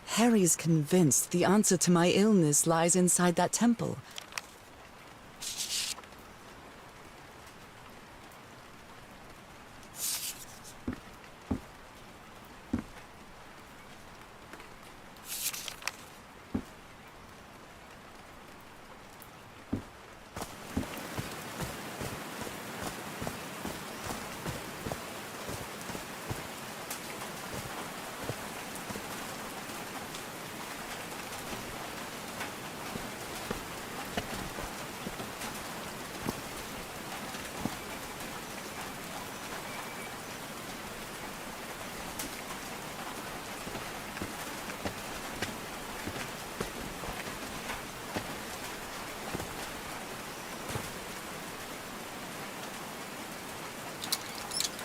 Harry's convinced the answer to my illness lies inside that temple.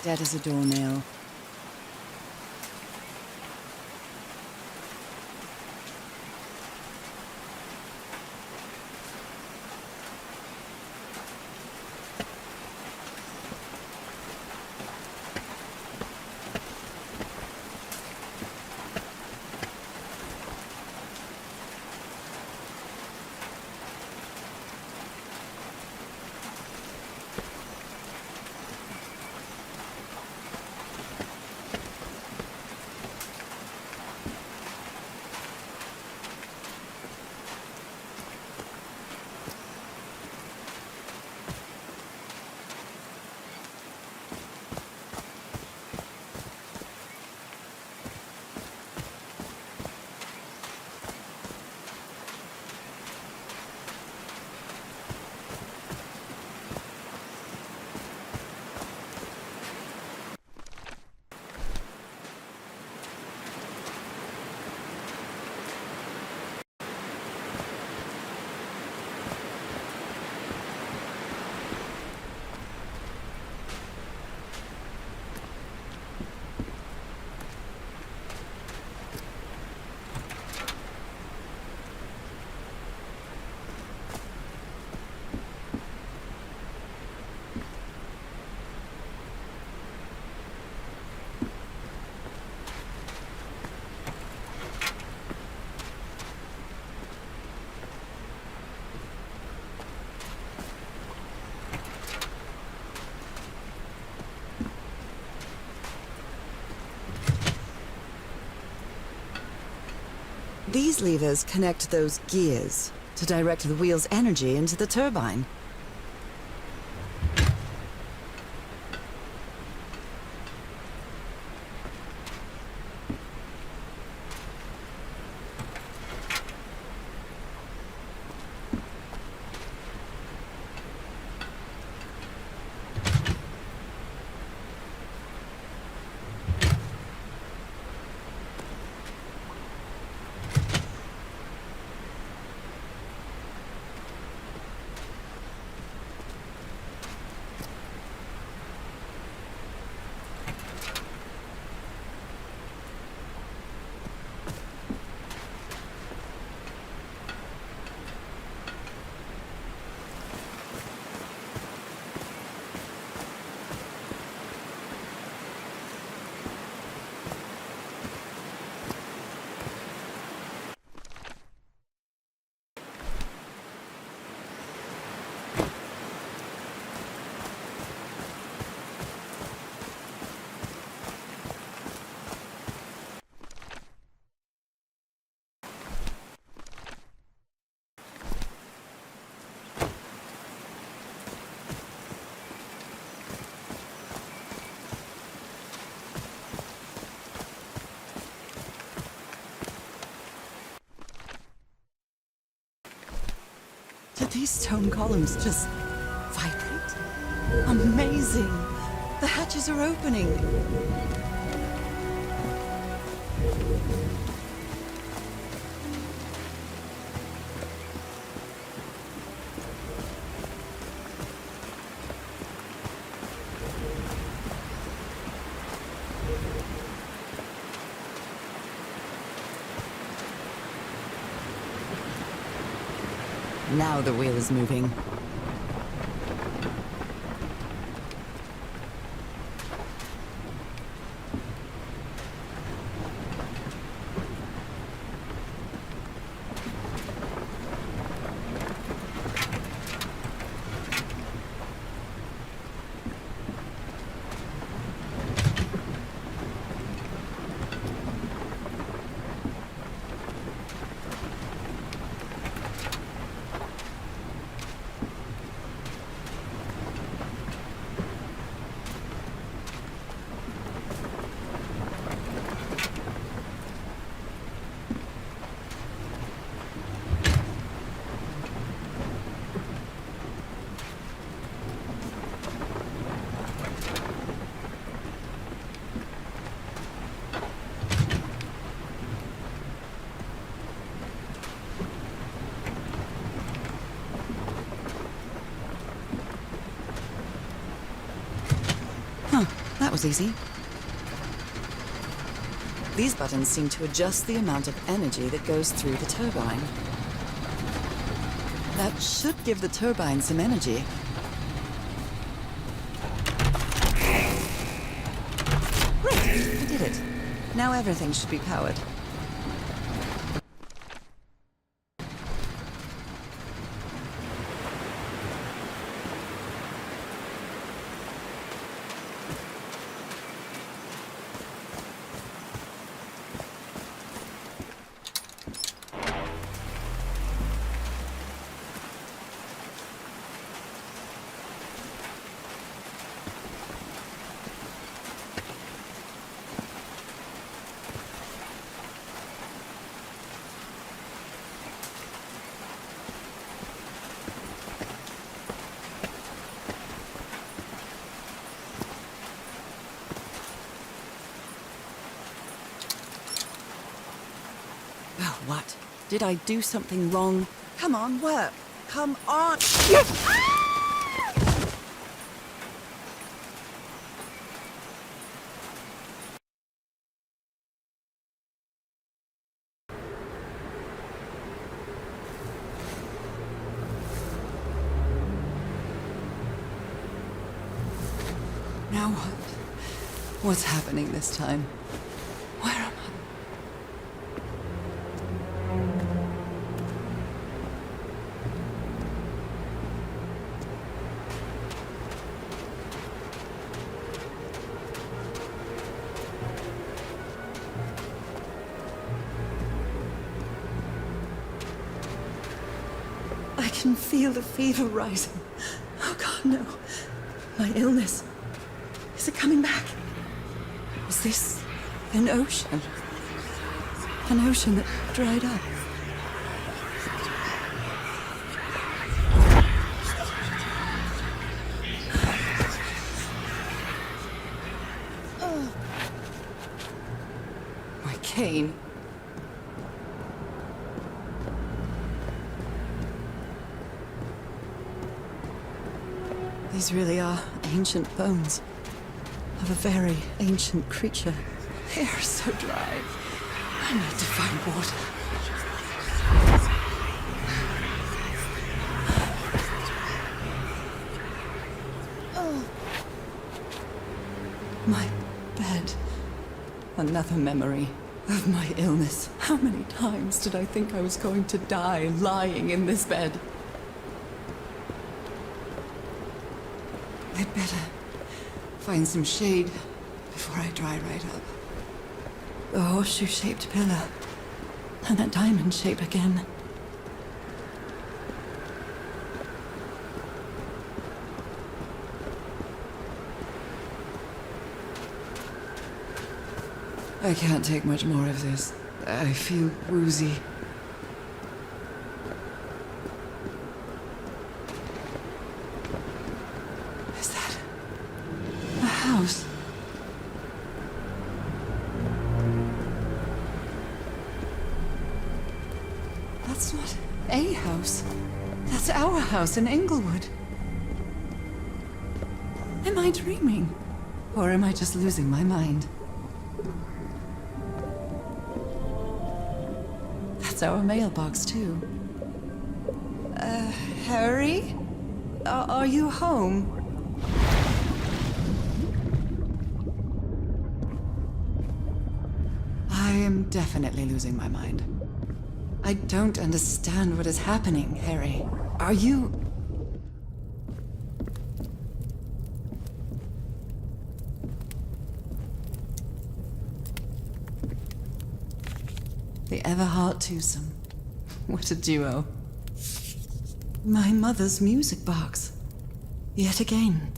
Dead as a doornail. These levers connect those gears to direct the wheel's energy into the turbine. these stone columns just vibrate? Amazing! The hatches are opening. Now the wheel is moving. That was easy. These buttons seem to adjust the amount of energy that goes through the turbine. That should give the turbine some energy. Great! I did it. Now everything should be powered. Oh, what? Did I do something wrong? Come on, work! Come on! Now what? What's happening this time? Where am I? I can feel the fever rising. Oh God, no. My illness. Is it coming back? Is this an ocean? An ocean that dried up? My cane. These really are ancient bones of a very ancient creature. They are so dry. I need to find water. Oh. My bed. Another memory of my illness. How many times did I think I was going to die lying in this bed? I'd better find some shade before I dry right up. The horseshoe-shaped pillar, and a diamond shape again. I can't take much more of this. I feel woozy. That's not a house. That's our house in Inglewood. Am I dreaming? Or am I just losing my mind? That's our mailbox, too. Harry? Are you home? I am definitely losing my mind. I don't understand what is happening, Harry. Are you... The Everhart twosome. What a duo. My mother's music box. Yet again.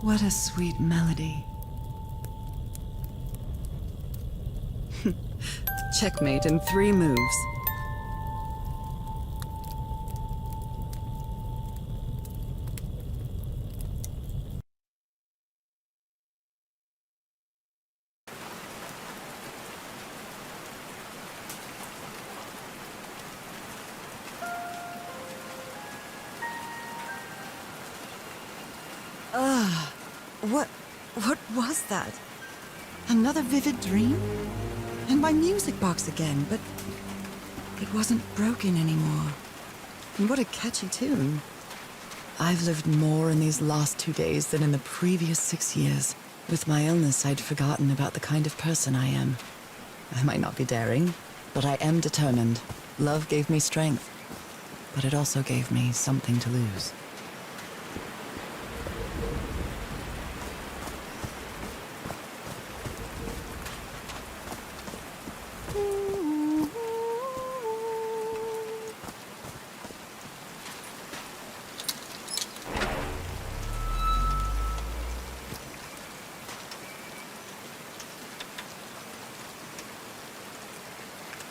What a sweet melody. Checkmate in 3 moves. What was that? Another vivid dream? And my music box again, but it wasn't broken anymore. And what a catchy tune. I've lived more in these last 2 days than in the previous 6 years. With my illness, I'd forgotten about the kind of person I am. I might not be daring, but I am determined. Love gave me strength, but it also gave me something to lose.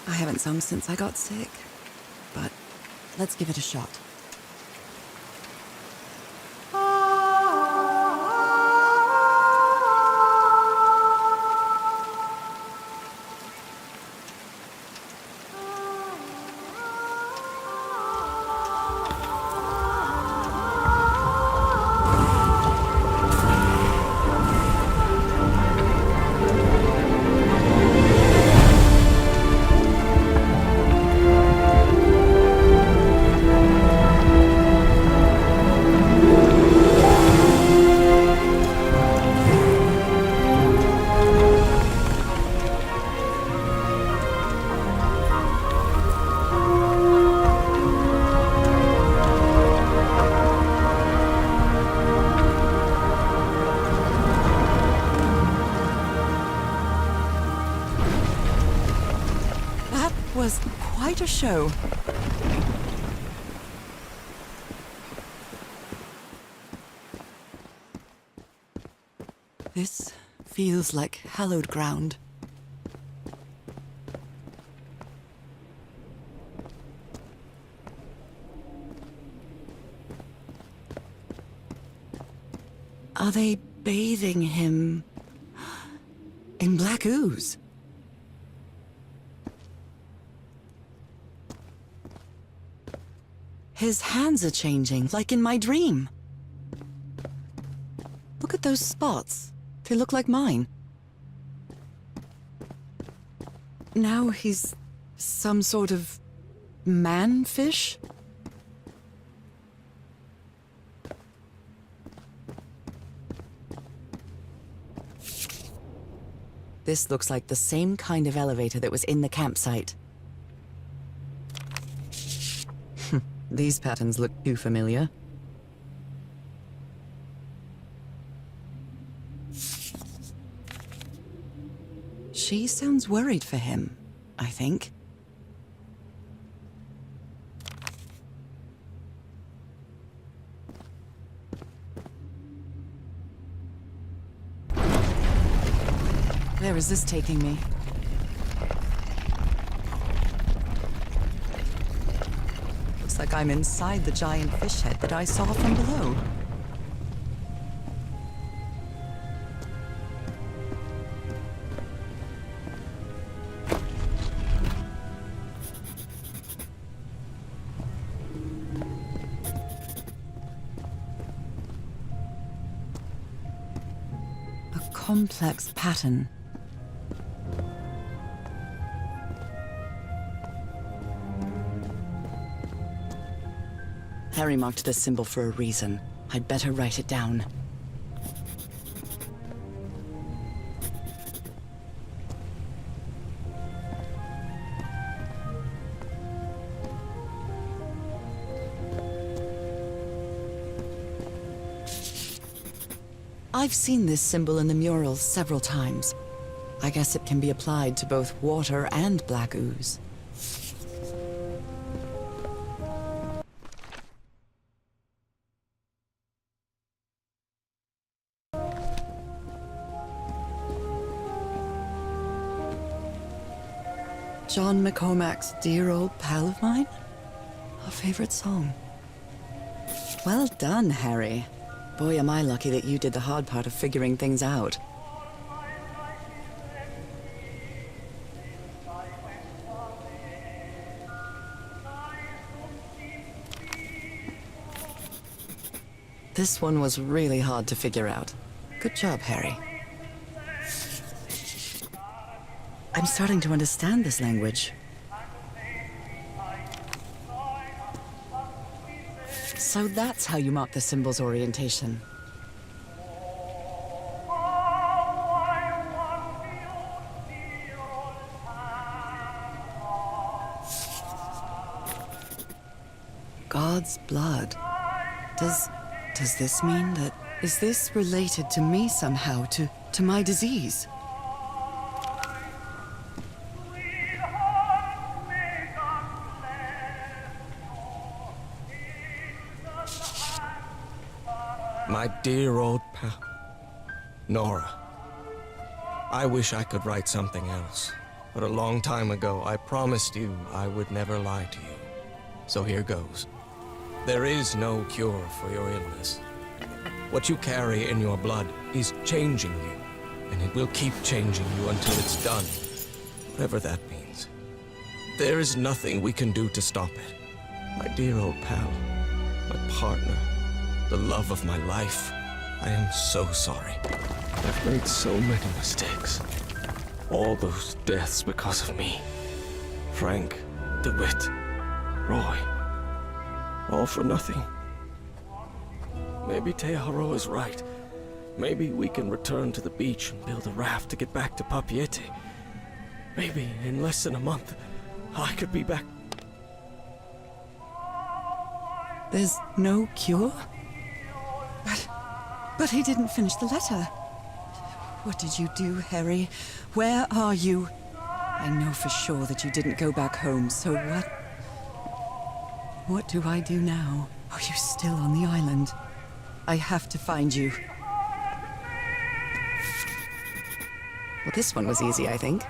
I haven't sung since I got sick, but let's give it a shot. Was quite a show. This feels like hallowed ground. Are they bathing him in black ooze? His hands are changing, like in my dream. Look at those spots. They look like mine. Now he's some sort of man-fish? This looks like the same kind of elevator that was in the campsite. These patterns look too familiar. She sounds worried for him, I think. Where is this taking me? Looks like I'm inside the giant fish head that I saw from below. complex pattern. Harry marked this symbol for a reason. I'd better write it down. I've seen this symbol in the murals several times. I guess it can be applied to both water and black ooze. John McCormack's Dear Old Pal of Mine? A favorite song. Well done, Harry. Boy, am I lucky that you did the hard part of figuring things out. This one was really hard to figure out. Good job, Harry. I'm starting to understand this language. So that's how you mark the symbol's orientation. God's blood. Does this mean that... Is this related to me somehow, to my disease? My dear old pal, Nora. I wish I could write something else, but a long time ago I promised you I would never lie to you. So here goes. There is no cure for your illness. What you carry in your blood is changing you, and it will keep changing you until it's done, whatever that means. There is nothing we can do to stop it. My dear old pal, my partner, the love of my life. I am so sorry. I've made so many mistakes. All those deaths because of me. Frank, DeWitt, Roy. All for nothing. Maybe Teodoro is right. Maybe we can return to the beach and build a raft to get back to Papiete. Maybe in less than a month, I could be back. There's no cure? But he didn't finish the letter. What did you do, Harry? Where are you? I know for sure that you didn't go back home, so what? What do I do now? Are you still on the island? I have to find you. Well, this one was easy, I think.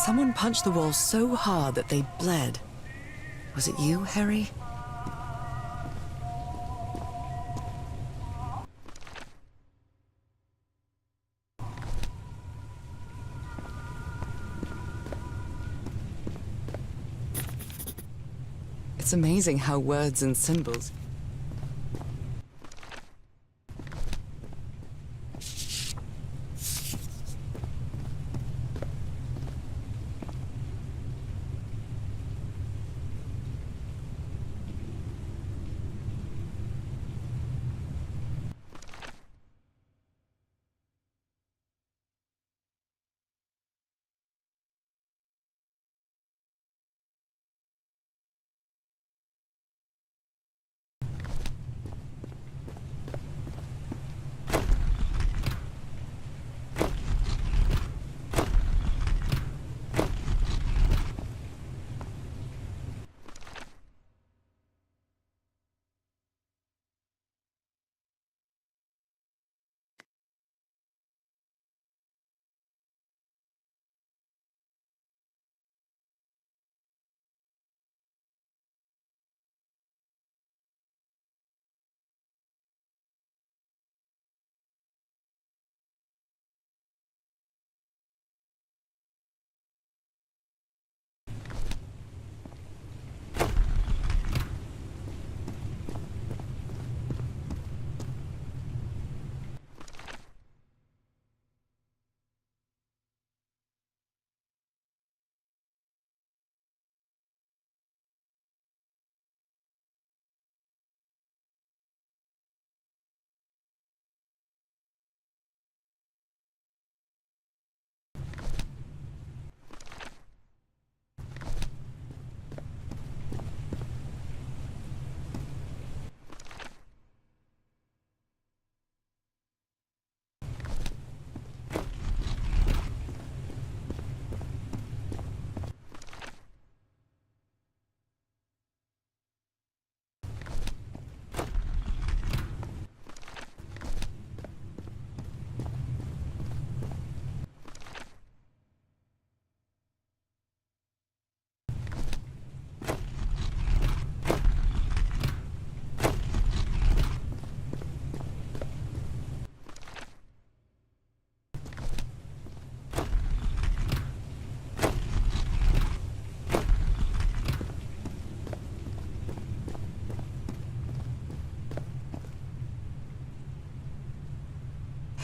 Someone punched the wall so hard that they bled. Was it you, Harry? It's amazing how words and symbols...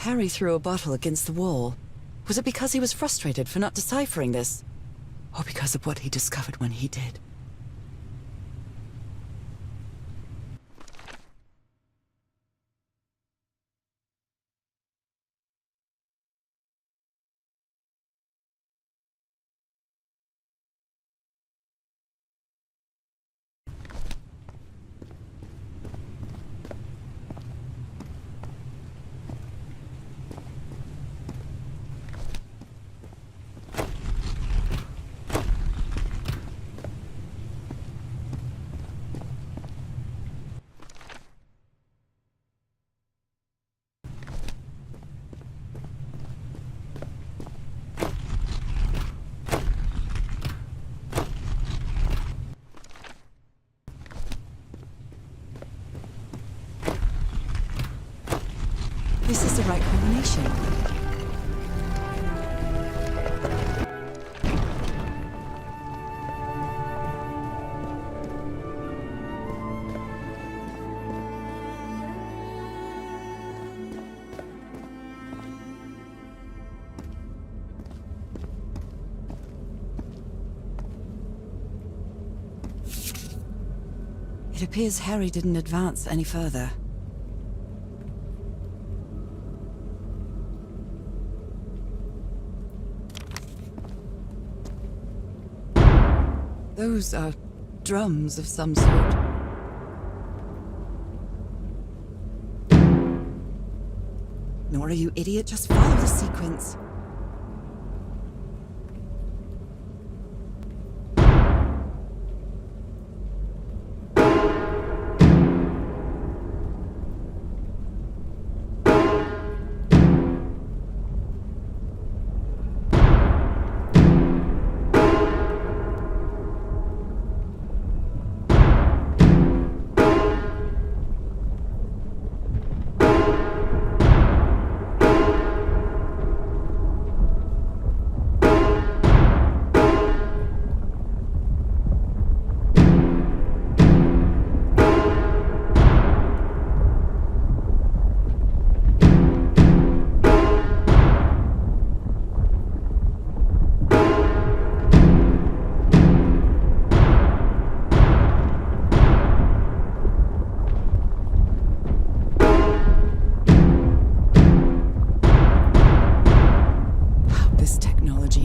Harry threw a bottle against the wall. Was it because he was frustrated for not deciphering this? Or because of what he discovered when he did? This is the right combination. It appears Harry didn't advance any further. Those are drums of some sort. Nora, you idiot, just follow the sequence.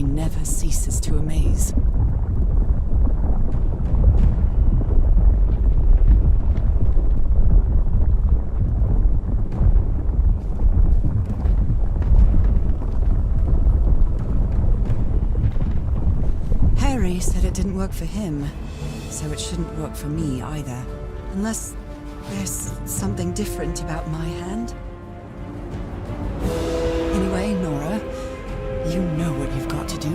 Never ceases to amaze. Harry said it didn't work for him, so it shouldn't work for me either. Unless there's something different about my hand. Anyway, Nora, you know what you've got to do.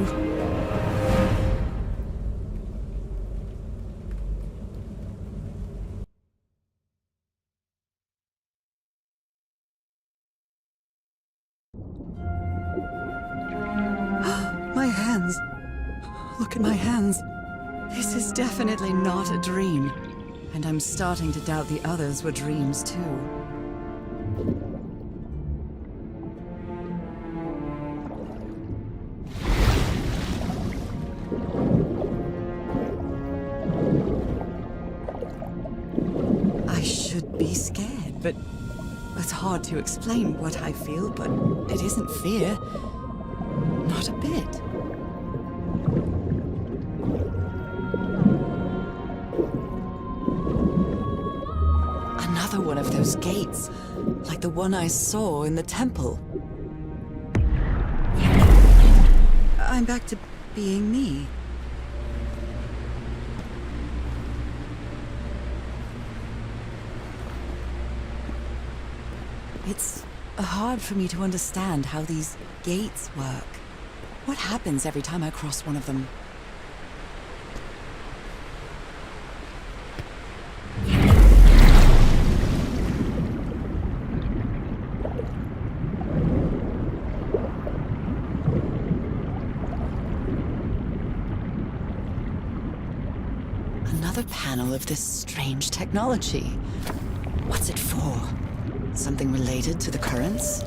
My hands. Look at my hands. This is definitely not a dream. And I'm starting to doubt the others were dreams too. Be scared, but it's hard to explain what I feel, but it isn't fear. Not a bit. Another one of those gates, like the one I saw in the temple. I'm back to being me. It's hard for me to understand how these gates work. What happens every time I cross one of them? Another panel of this strange technology. What's it for? Something related to the currents?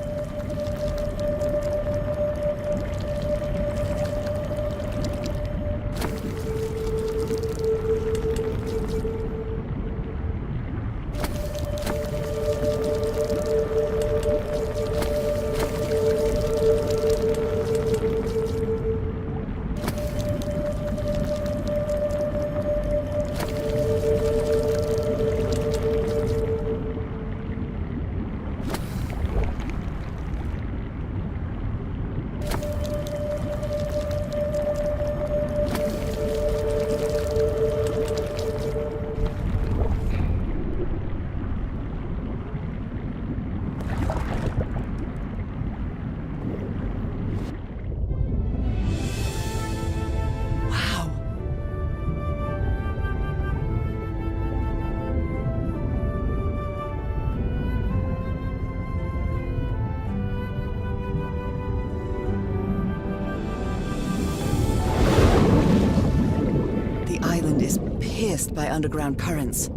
by underground currents.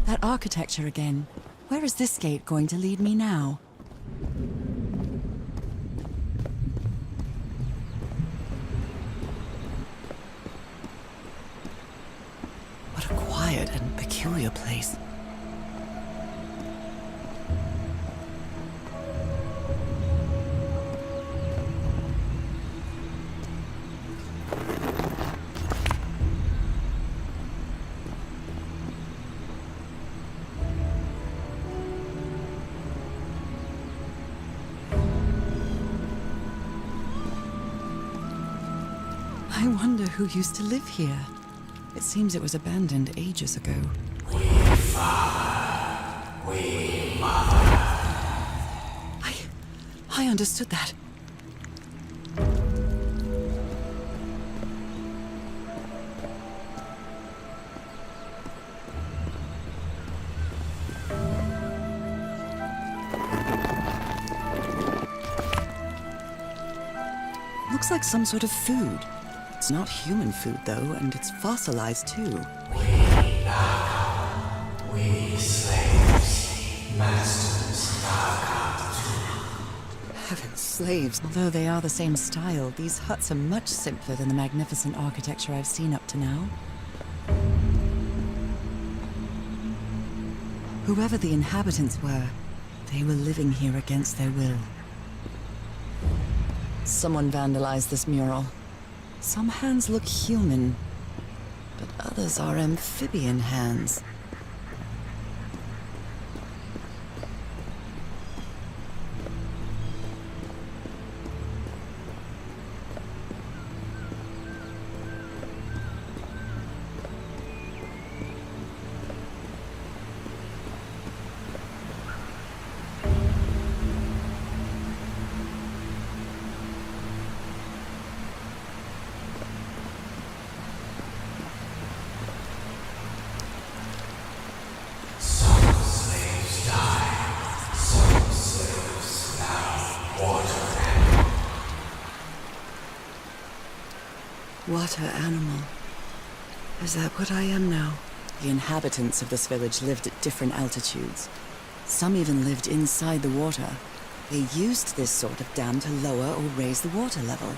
That architecture again. Where is this gate going to lead me now? What a quiet and peculiar place. I wonder who used to live here. It seems it was abandoned ages ago. I understood that. Looks like some sort of food. It's not human food, though, and it's fossilized, too. We slaves, masters Heavens, slaves. Although they are the same style, these huts are much simpler than the magnificent architecture I've seen up to now. Whoever the inhabitants were, they were living here against their will. Someone vandalized this mural. Some hands look human, but others are amphibian hands. Water animal. Is that what I am now? The inhabitants of this village lived at different altitudes. Some even lived inside the water. They used this sort of dam to lower or raise the water level.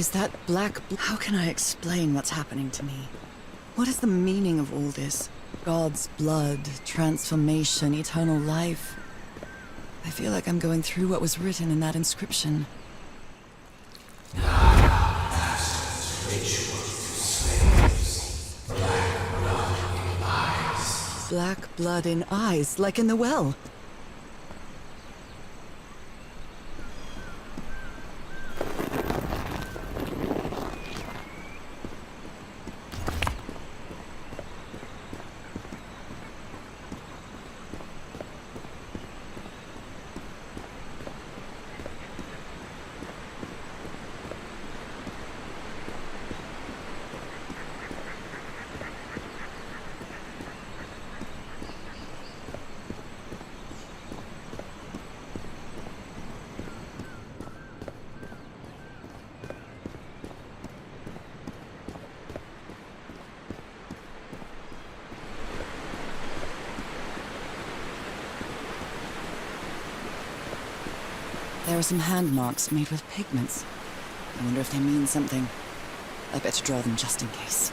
Is that black... How can I explain what's happening to me? What is the meaning of all this? God's blood, transformation, eternal life. I feel like I'm going through what was written in that inscription. Black blood in eyes, like in the well. are some hand marks made with pigments. I wonder if they mean something. I better draw them just in case.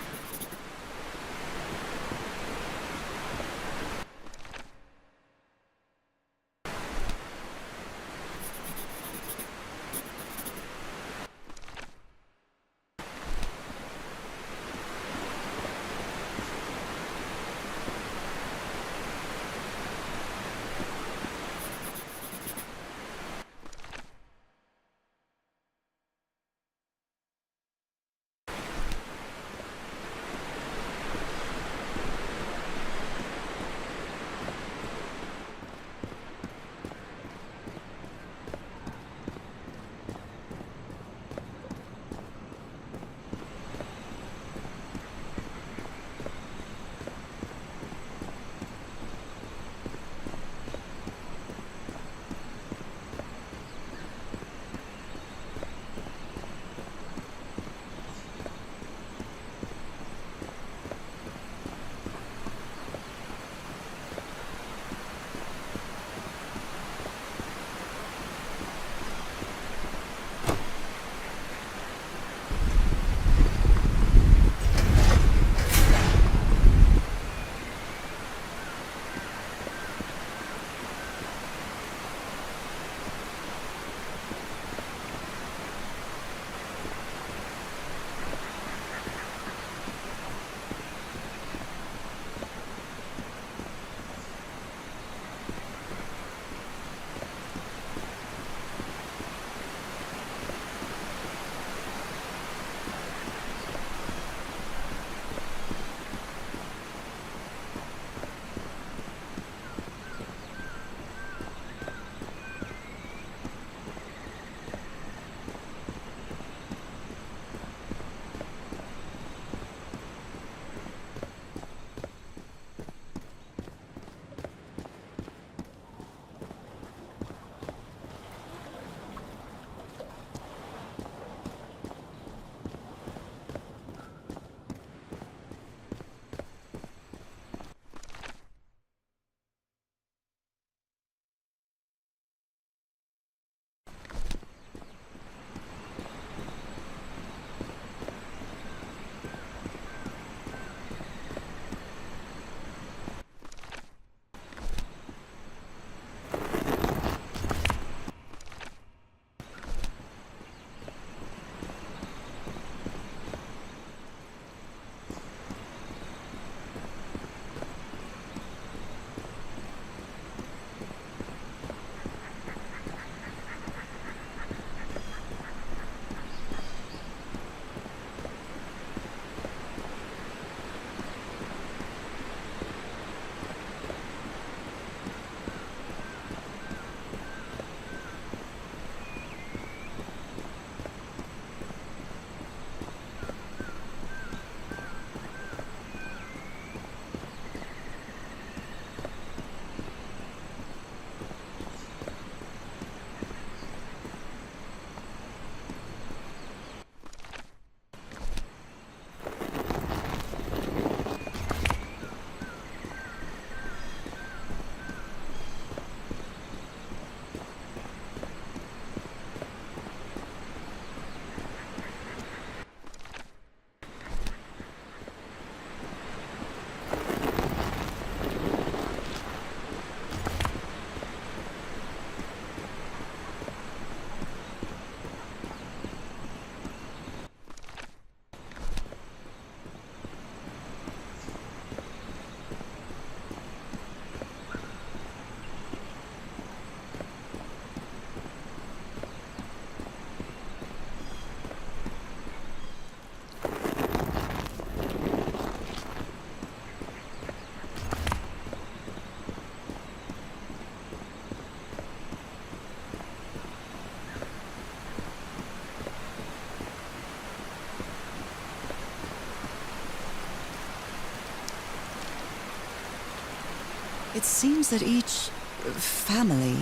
It seems that each family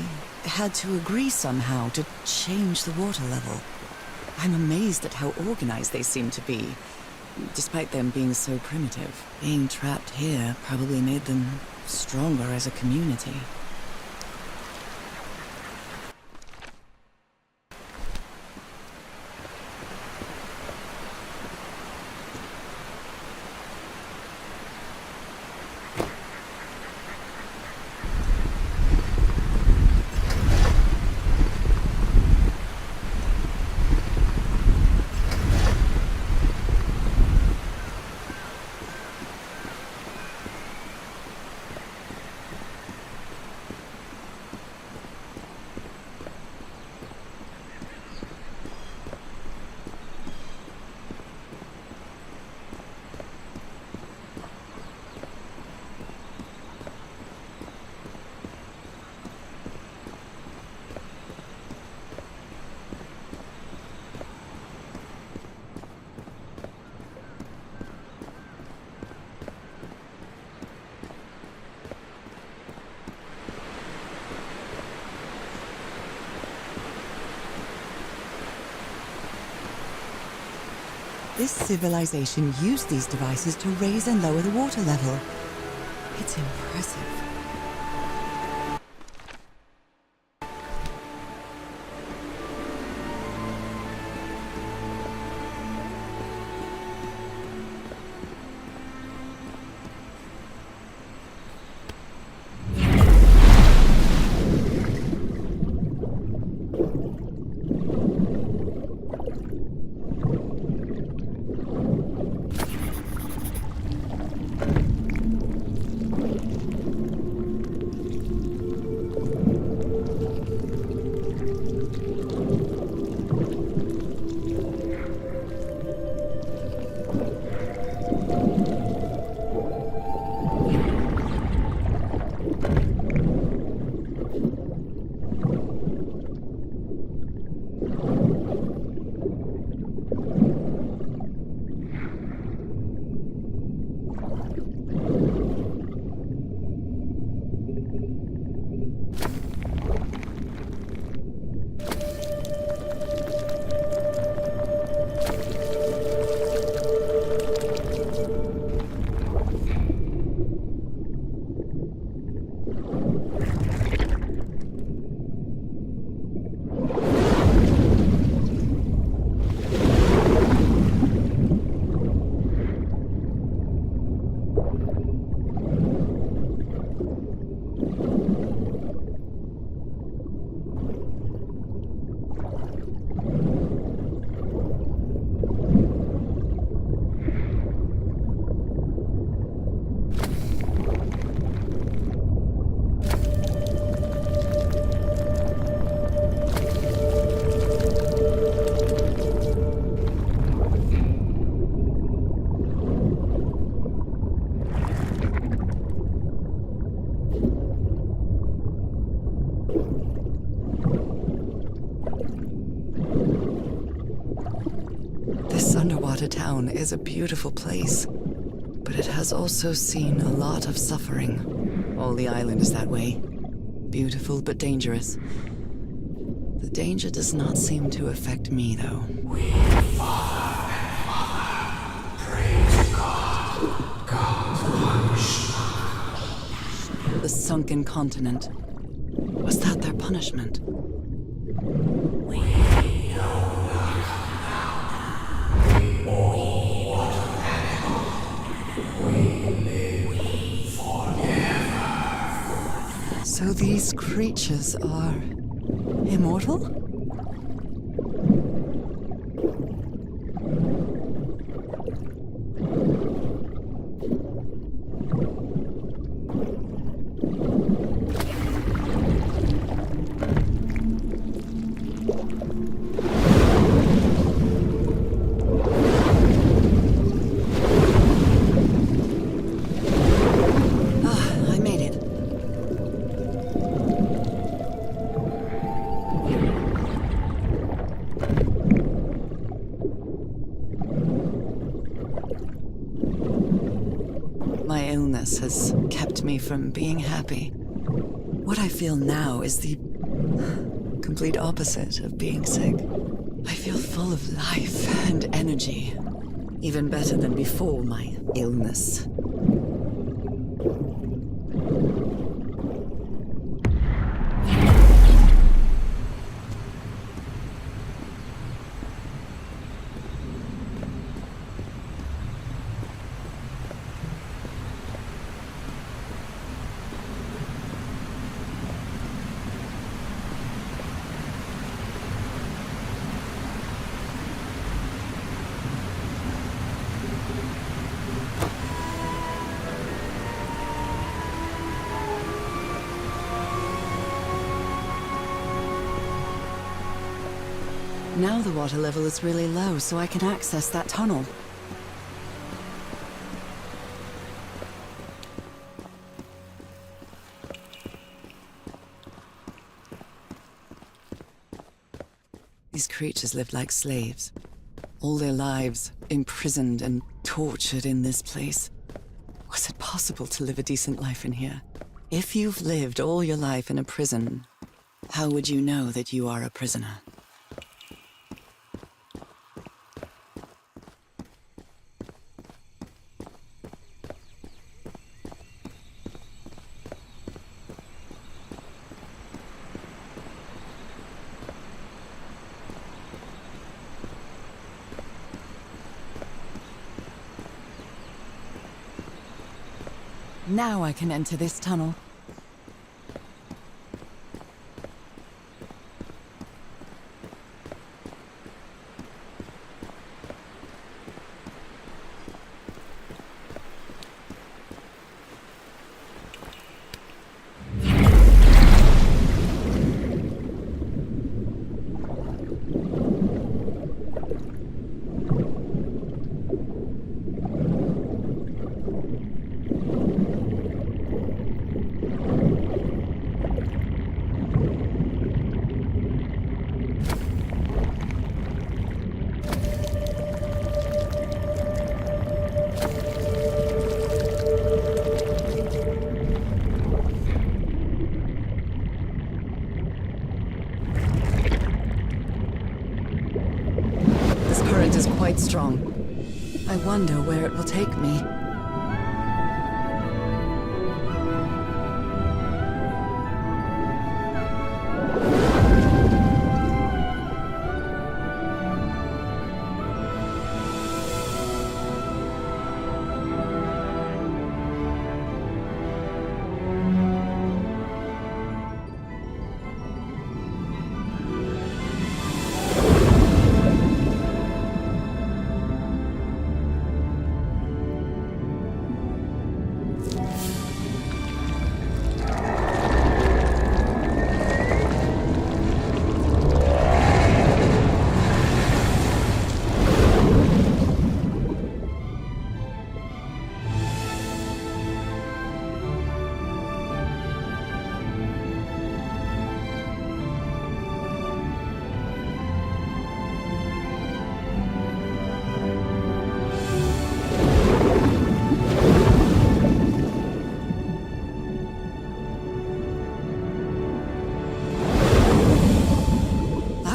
had to agree somehow to change the water level. I'm amazed at how organized they seem to be, despite them being so primitive. Being trapped here probably made them stronger as a community. This civilization used these devices to raise and lower the water level. It's impressive. This underwater town is a beautiful place, but it has also seen a lot of suffering. All the island is that way. Beautiful but dangerous. The danger does not seem to affect me, though. We, Father and Mother, pray to God. God punish not. The sunken continent. Was that their punishment? We know not now. We all want a panic. We live forever. So these creatures are immortal? I made it. My illness has kept me from being happy. What I feel now is the complete opposite of being sick. I feel full of life and energy, even better than before my illness. Now the water level is really low, so I can access that tunnel. These creatures lived like slaves. All their lives imprisoned and tortured in this place. Was it possible to live a decent life in here? If you've lived all your life in a prison, how would you know that you are a prisoner? Now I can enter this tunnel. Is quite strong. I wonder where it will take me.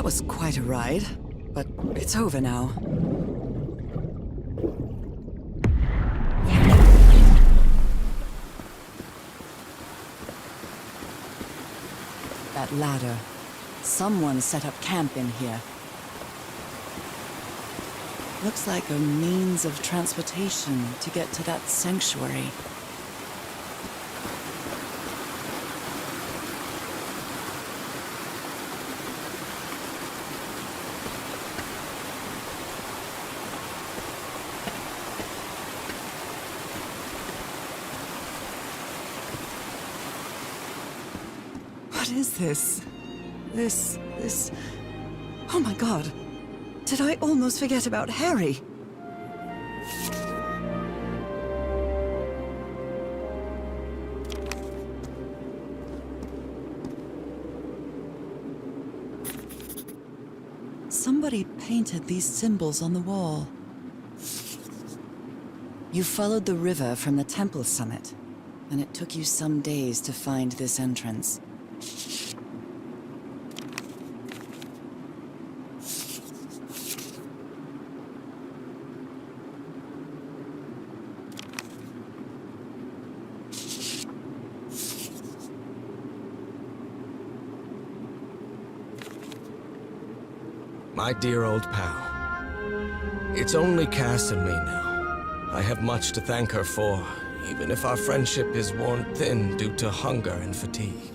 Was quite a ride, but it's over now. That ladder. Someone set up camp in here. Looks like a means of transportation to get to that sanctuary. What is this? This... Oh my god! Did I almost forget about Harry? Somebody painted these symbols on the wall. You followed the river from the temple summit, and it took you some days to find this entrance. My dear old pal. It's only Cass and me now. I have much to thank her for, even if our friendship is worn thin due to hunger and fatigue.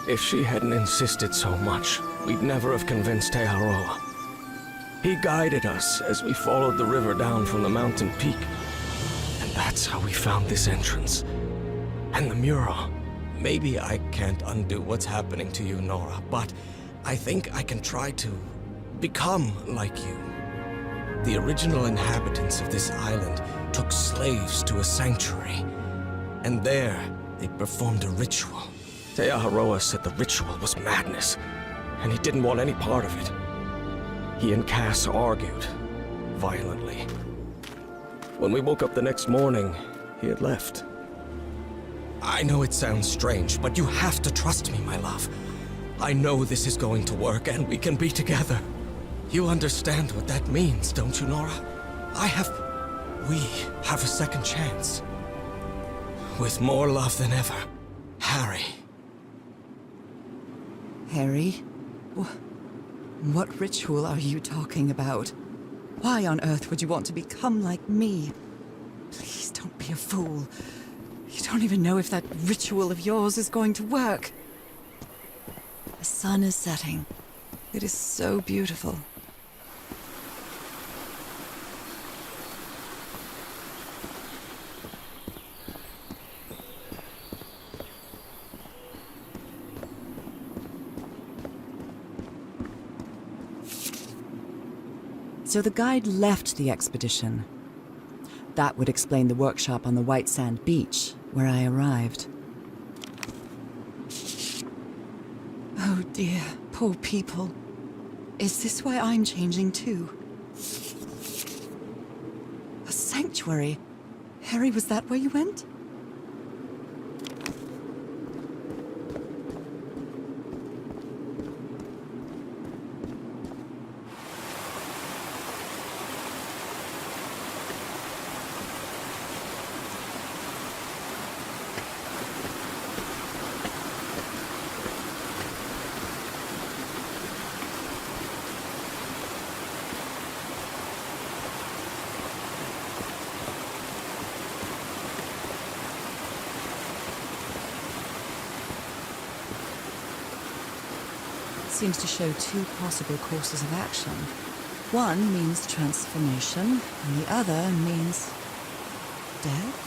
If she hadn't insisted so much, we'd never have convinced Teharoa. He guided us as we followed the river down from the mountain peak. And that's how we found this entrance. And the mural. Maybe I can't undo what's happening to you, Nora, but I think I can try to become like you. The original inhabitants of this island took slaves to a sanctuary, and there they performed a ritual. Teaharoa said the ritual was madness, and he didn't want any part of it. He and Cass argued, violently. When we woke up the next morning, he had left. I know it sounds strange, but you have to trust me, my love. I know this is going to work, and we can be together. You understand what that means, don't you, Nora? We have a second chance. With more love than ever, Harry. Harry? What ritual are you talking about? Why on earth would you want to become like me? Please don't be a fool. You don't even know if that ritual of yours is going to work. The sun is setting. It is so beautiful. So the guide left the expedition. That would explain the workshop on the White Sand Beach, where I arrived. Oh dear, poor people. Is this why I'm changing too? A sanctuary? Harry, was that where you went? Seems to show two possible courses of action. One means transformation, and the other means death?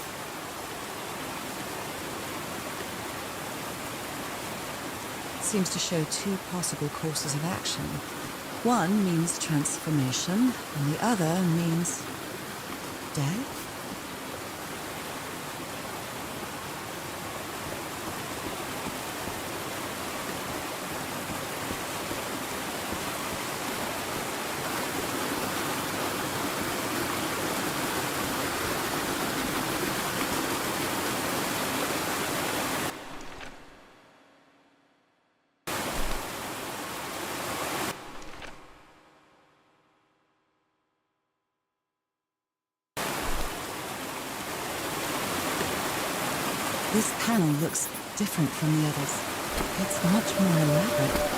Seems to show two possible courses of action. One means transformation, and the other means death? This panel looks different from the others. It's much more elaborate.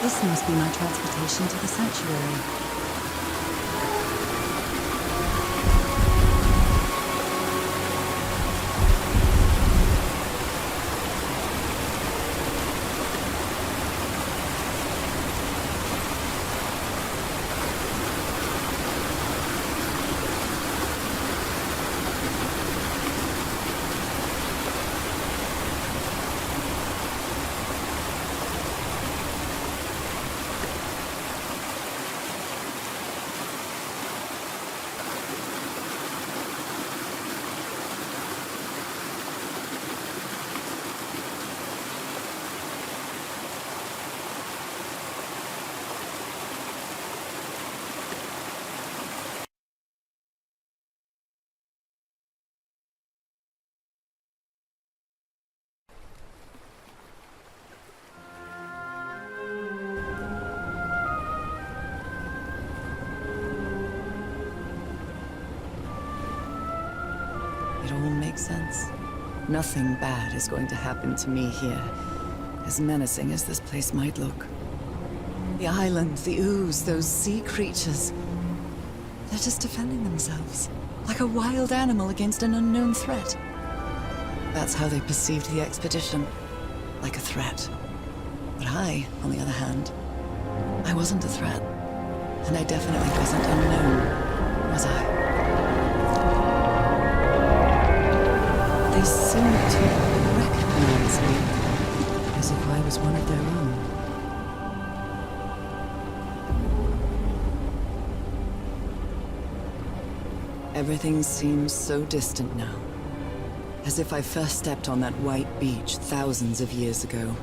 This must be my transportation to the sanctuary. all makes sense. Nothing bad is going to happen to me here, as menacing as this place might look. The island, the ooze, those sea creatures. They're just defending themselves, like a wild animal against an unknown threat. That's how they perceived the expedition, like a threat. But I, on the other hand, I wasn't a threat. And I definitely wasn't unknown, was I? They seemed to recognize me, as if I was one of their own. Everything seems so distant now, as if I first stepped on that white beach thousands of years ago.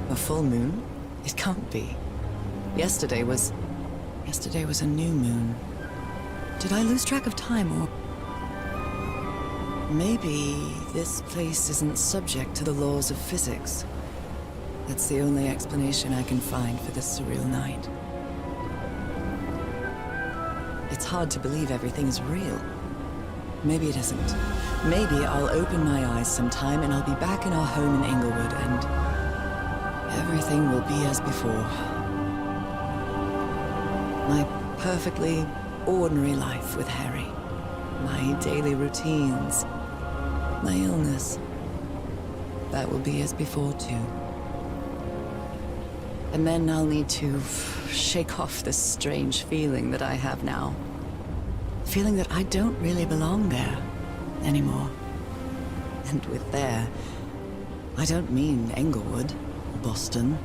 A full moon? It can't be. Yesterday was a new moon. Did I lose track of time, or... Maybe this place isn't subject to the laws of physics. That's the only explanation I can find for this surreal night. It's hard to believe everything's real. Maybe it isn't. Maybe I'll open my eyes sometime and I'll be back in our home in Inglewood and... everything will be as before. My perfectly ordinary life with Harry. My daily routines. My illness. That will be as before, too. And then I'll need to shake off this strange feeling that I have now. Feeling that I don't really belong there anymore. And with there, I don't mean Englewood, or Boston,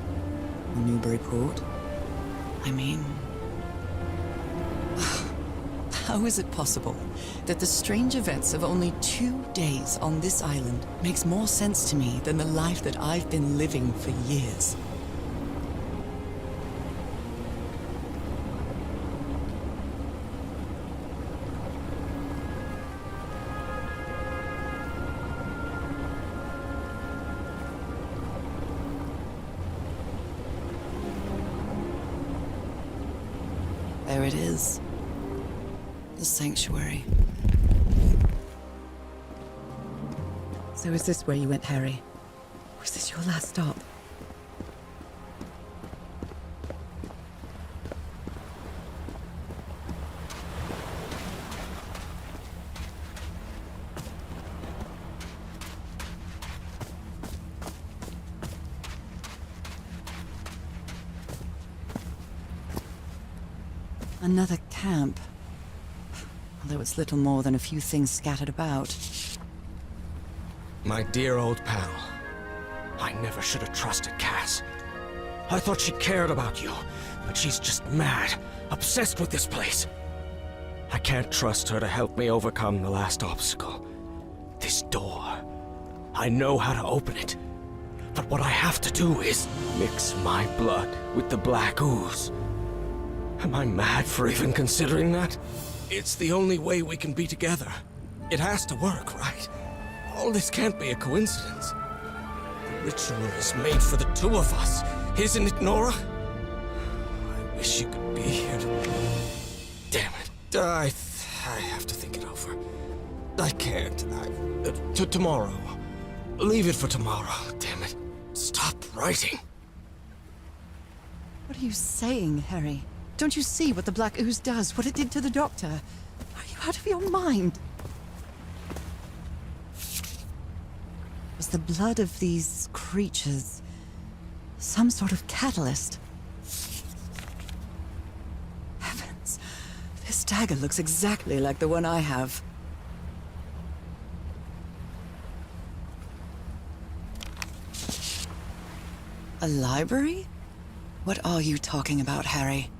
or Newburyport. I mean... How is it possible that the strange events of only 2 days on this island makes more sense to me than the life that I've been living for years? There it is. The sanctuary. So is this where you went, Harry? Was this your last stop? Another camp. Although it's little more than a few things scattered about. My dear old pal. I never should have trusted Cass. I thought she cared about you, but she's just mad, obsessed with this place. I can't trust her to help me overcome the last obstacle. This door. I know how to open it. But what I have to do is mix my blood with the black ooze. Am I mad for even considering that? It's the only way we can be together. It has to work, right? All this can't be a coincidence. The ritual is made for the two of us, isn't it, Nora? I wish you could be here. Damn it. I have to think it over. I can't. Tomorrow. Leave it for tomorrow. Damn it. Stop writing. What are you saying, Harry? Don't you see what the Black Ooze does? What it did to the Doctor? Are you out of your mind? Was the blood of these creatures some sort of catalyst? Heavens, this dagger looks exactly like the one I have. A library? What are you talking about, Harry?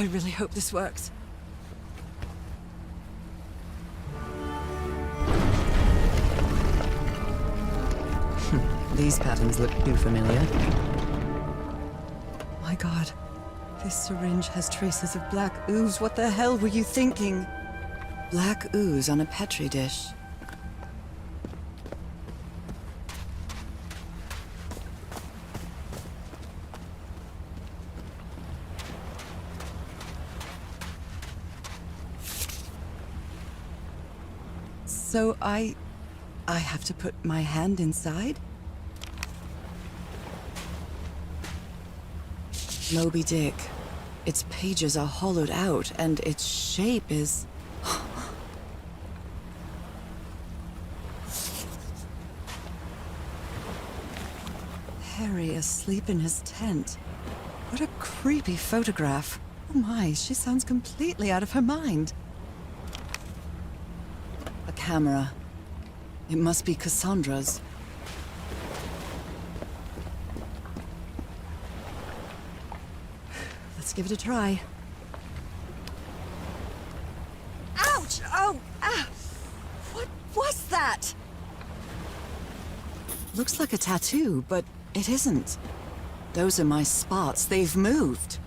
I really hope this works. These patterns look too familiar. My God. This syringe has traces of black ooze. What the hell were you thinking? Black ooze on a petri dish. So I have to put my hand inside? Moby Dick. Its pages are hollowed out, and its shape is... Harry asleep in his tent. What a creepy photograph. Oh my, she sounds completely out of her mind. A camera. It must be Cassandra's. Let's give it a try. Ouch! Oh! Ah! What was that? Looks like a tattoo, but it isn't. Those are my spots. They've moved.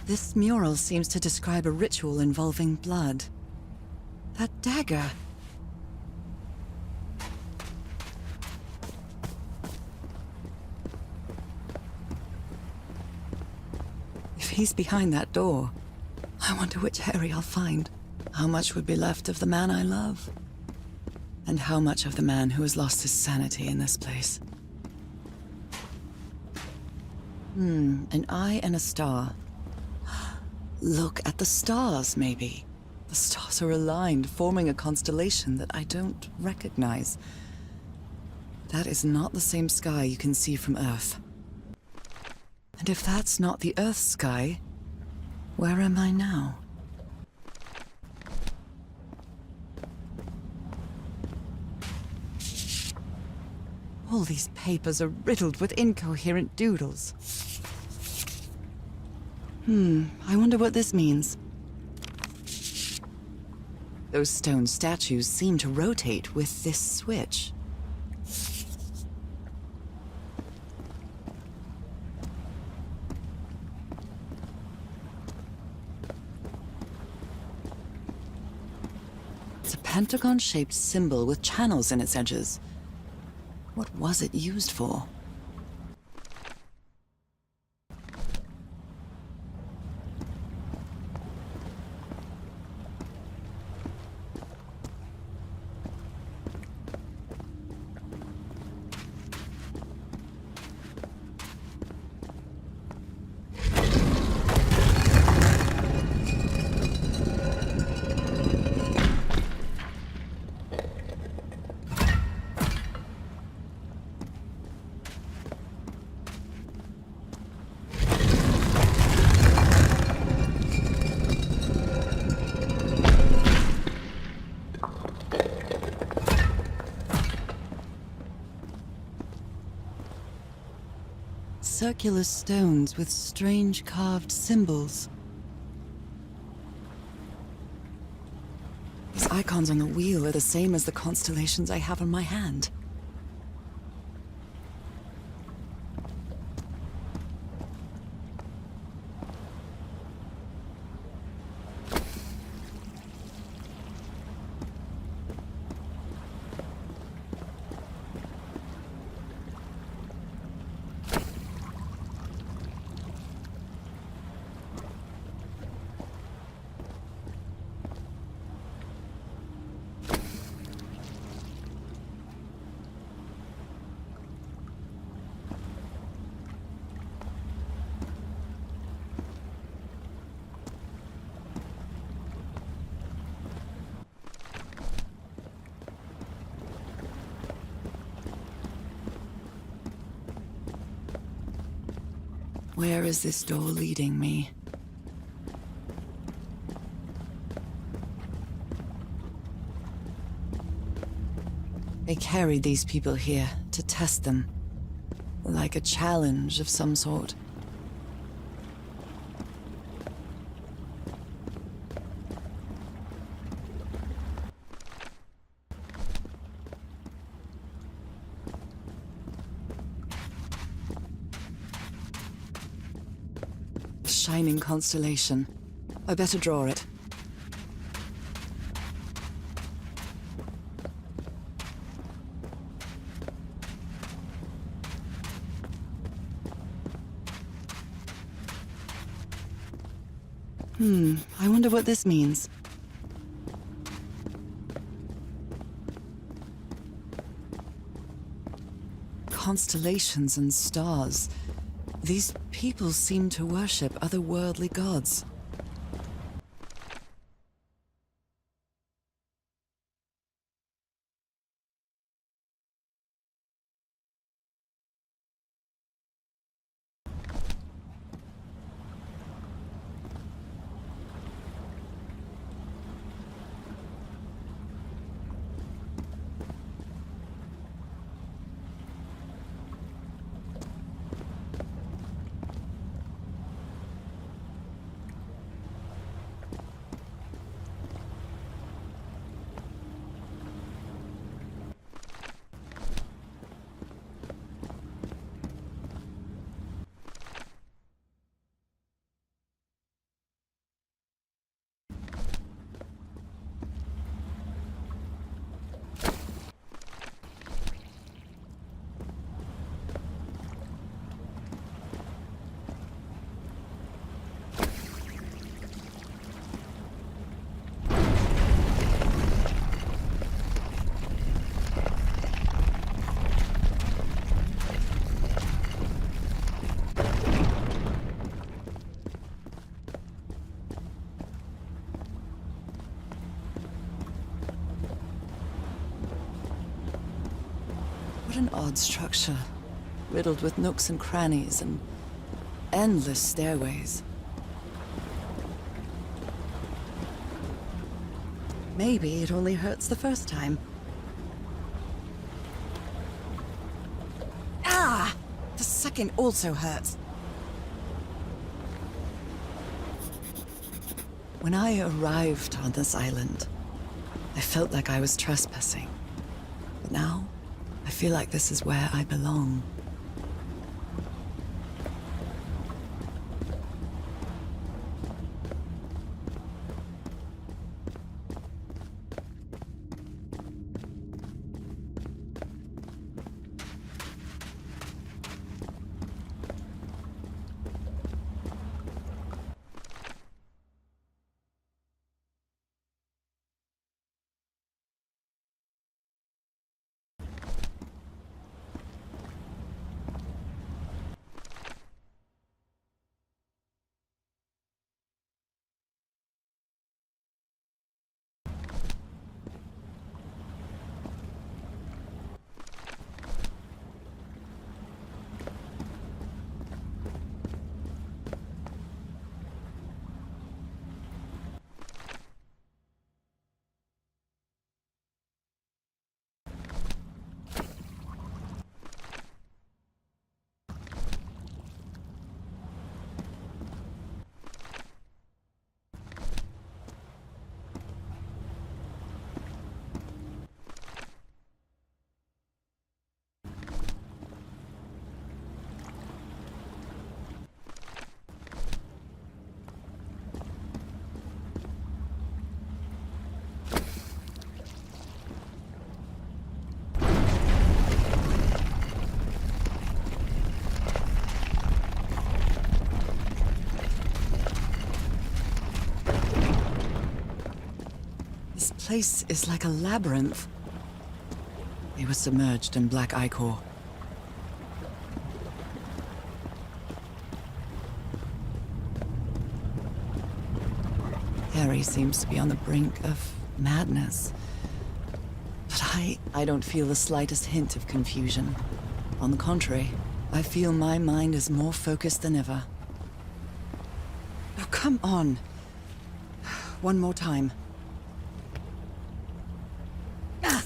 This mural seems to describe a ritual involving blood. That dagger. If he's behind that door, I wonder which Harry I'll find. How much would be left of the man I love? And how much of the man who has lost his sanity in this place? An eye and a star. Look at the stars, maybe. The stars are aligned, forming a constellation that I don't recognize. That is not the same sky you can see from Earth. And if that's not the Earth's sky, where am I now? All these papers are riddled with incoherent doodles. I wonder what this means. Those stone statues seem to rotate with this switch. It's a pentagon-shaped symbol with channels in its edges. What was it used for? Circular stones with strange carved symbols. These icons on the wheel are the same as the constellations I have on my hand. Where is this door leading me? They carried these people here to test them. Like a challenge of some sort. Shining constellation. I better draw it. I wonder what this means. Constellations and stars. These people seem to worship otherworldly gods. What an odd structure, riddled with nooks and crannies and endless stairways. Maybe it only hurts the first time. Ah! The second also hurts. When I arrived on this island, I felt like I was trespassing. But now, I feel like this is where I belong. This place is like a labyrinth. They were submerged in black ichor. Harry seems to be on the brink of madness. But I don't feel the slightest hint of confusion. On the contrary, I feel my mind is more focused than ever. Now, come on. One more time. Ah!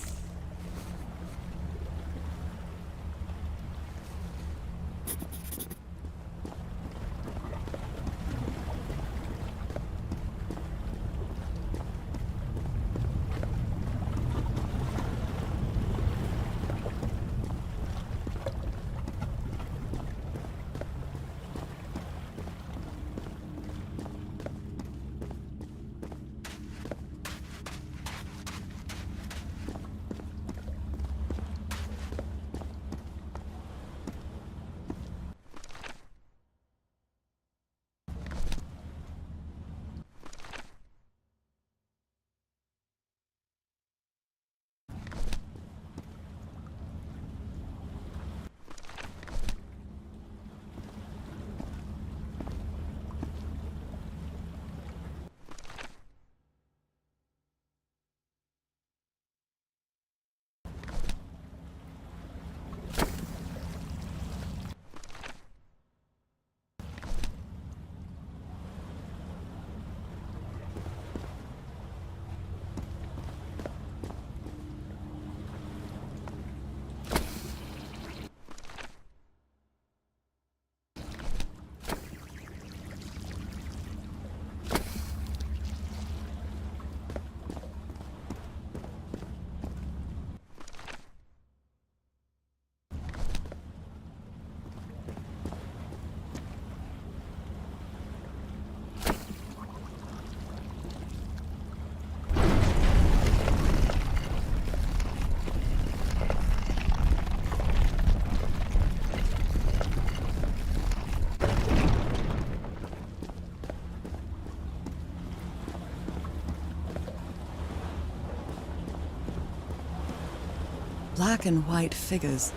Black and white figures.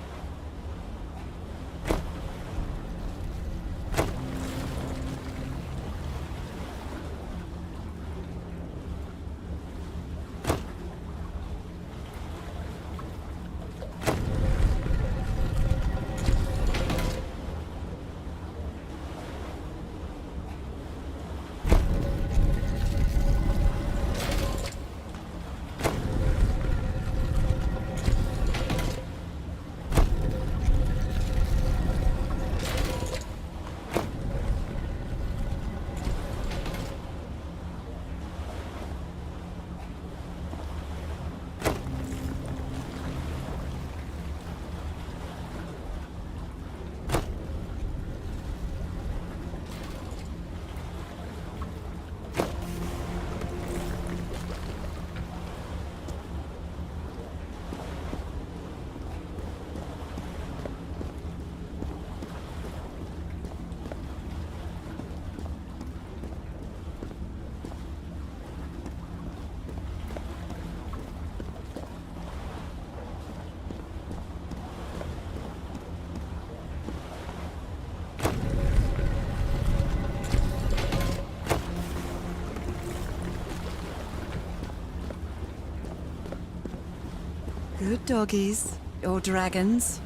Good doggies, or dragons,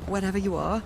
whatever you are.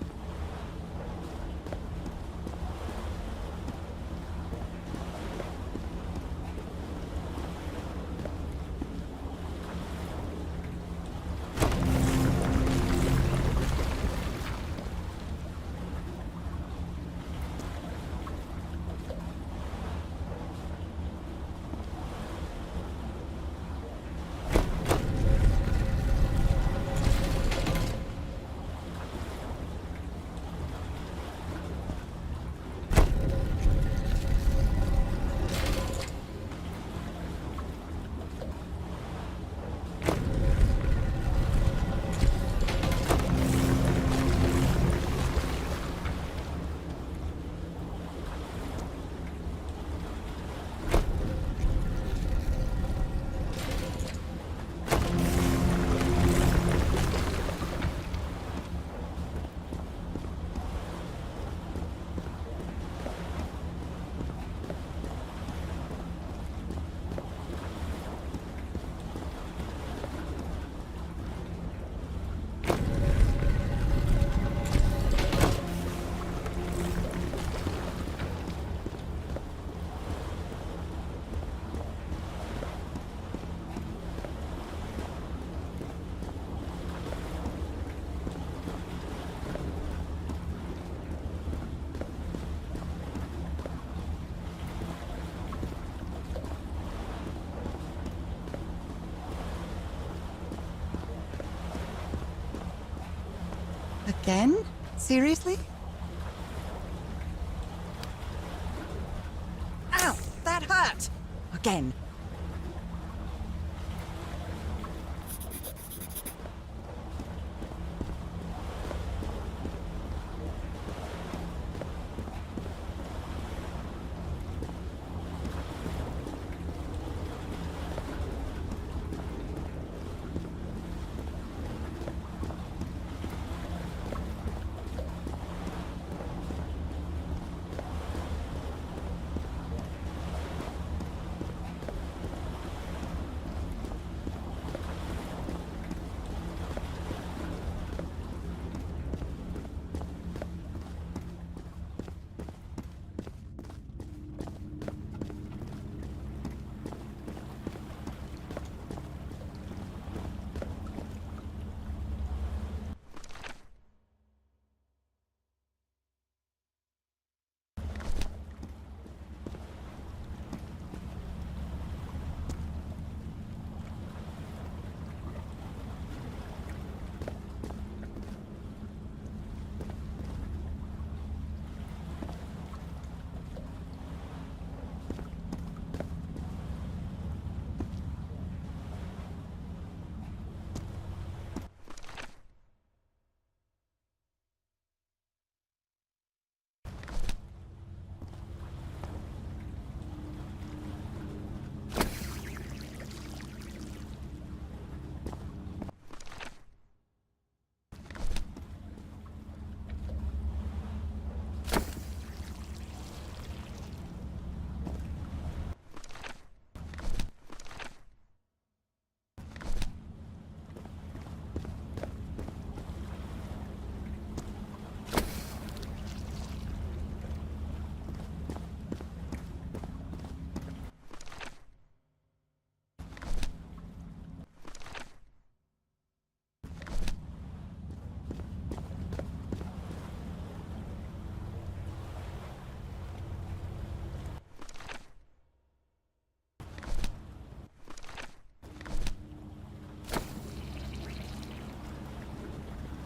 Again? Seriously? Ow! That hurt! Again.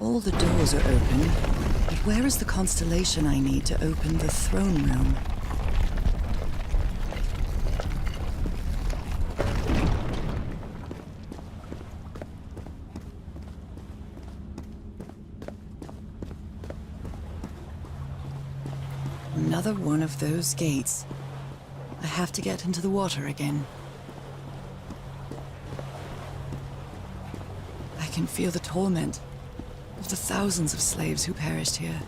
All the doors are open, but where is the constellation I need to open the throne room? Another one of those gates. I have to get into the water again. I can feel the torment of the thousands of slaves who perished here.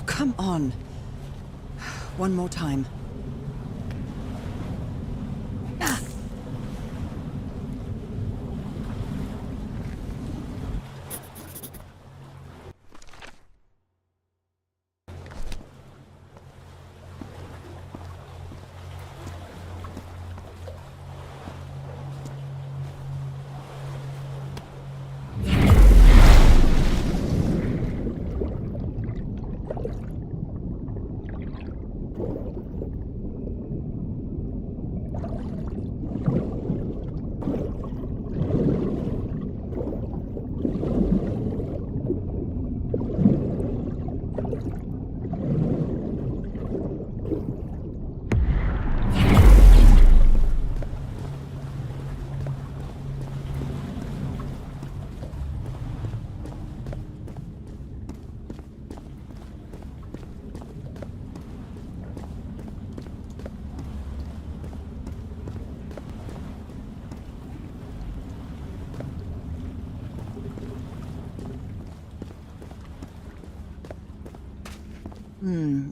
Come on. One more time. Ah!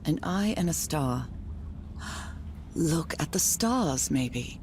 An eye and a star. Look at the stars, maybe.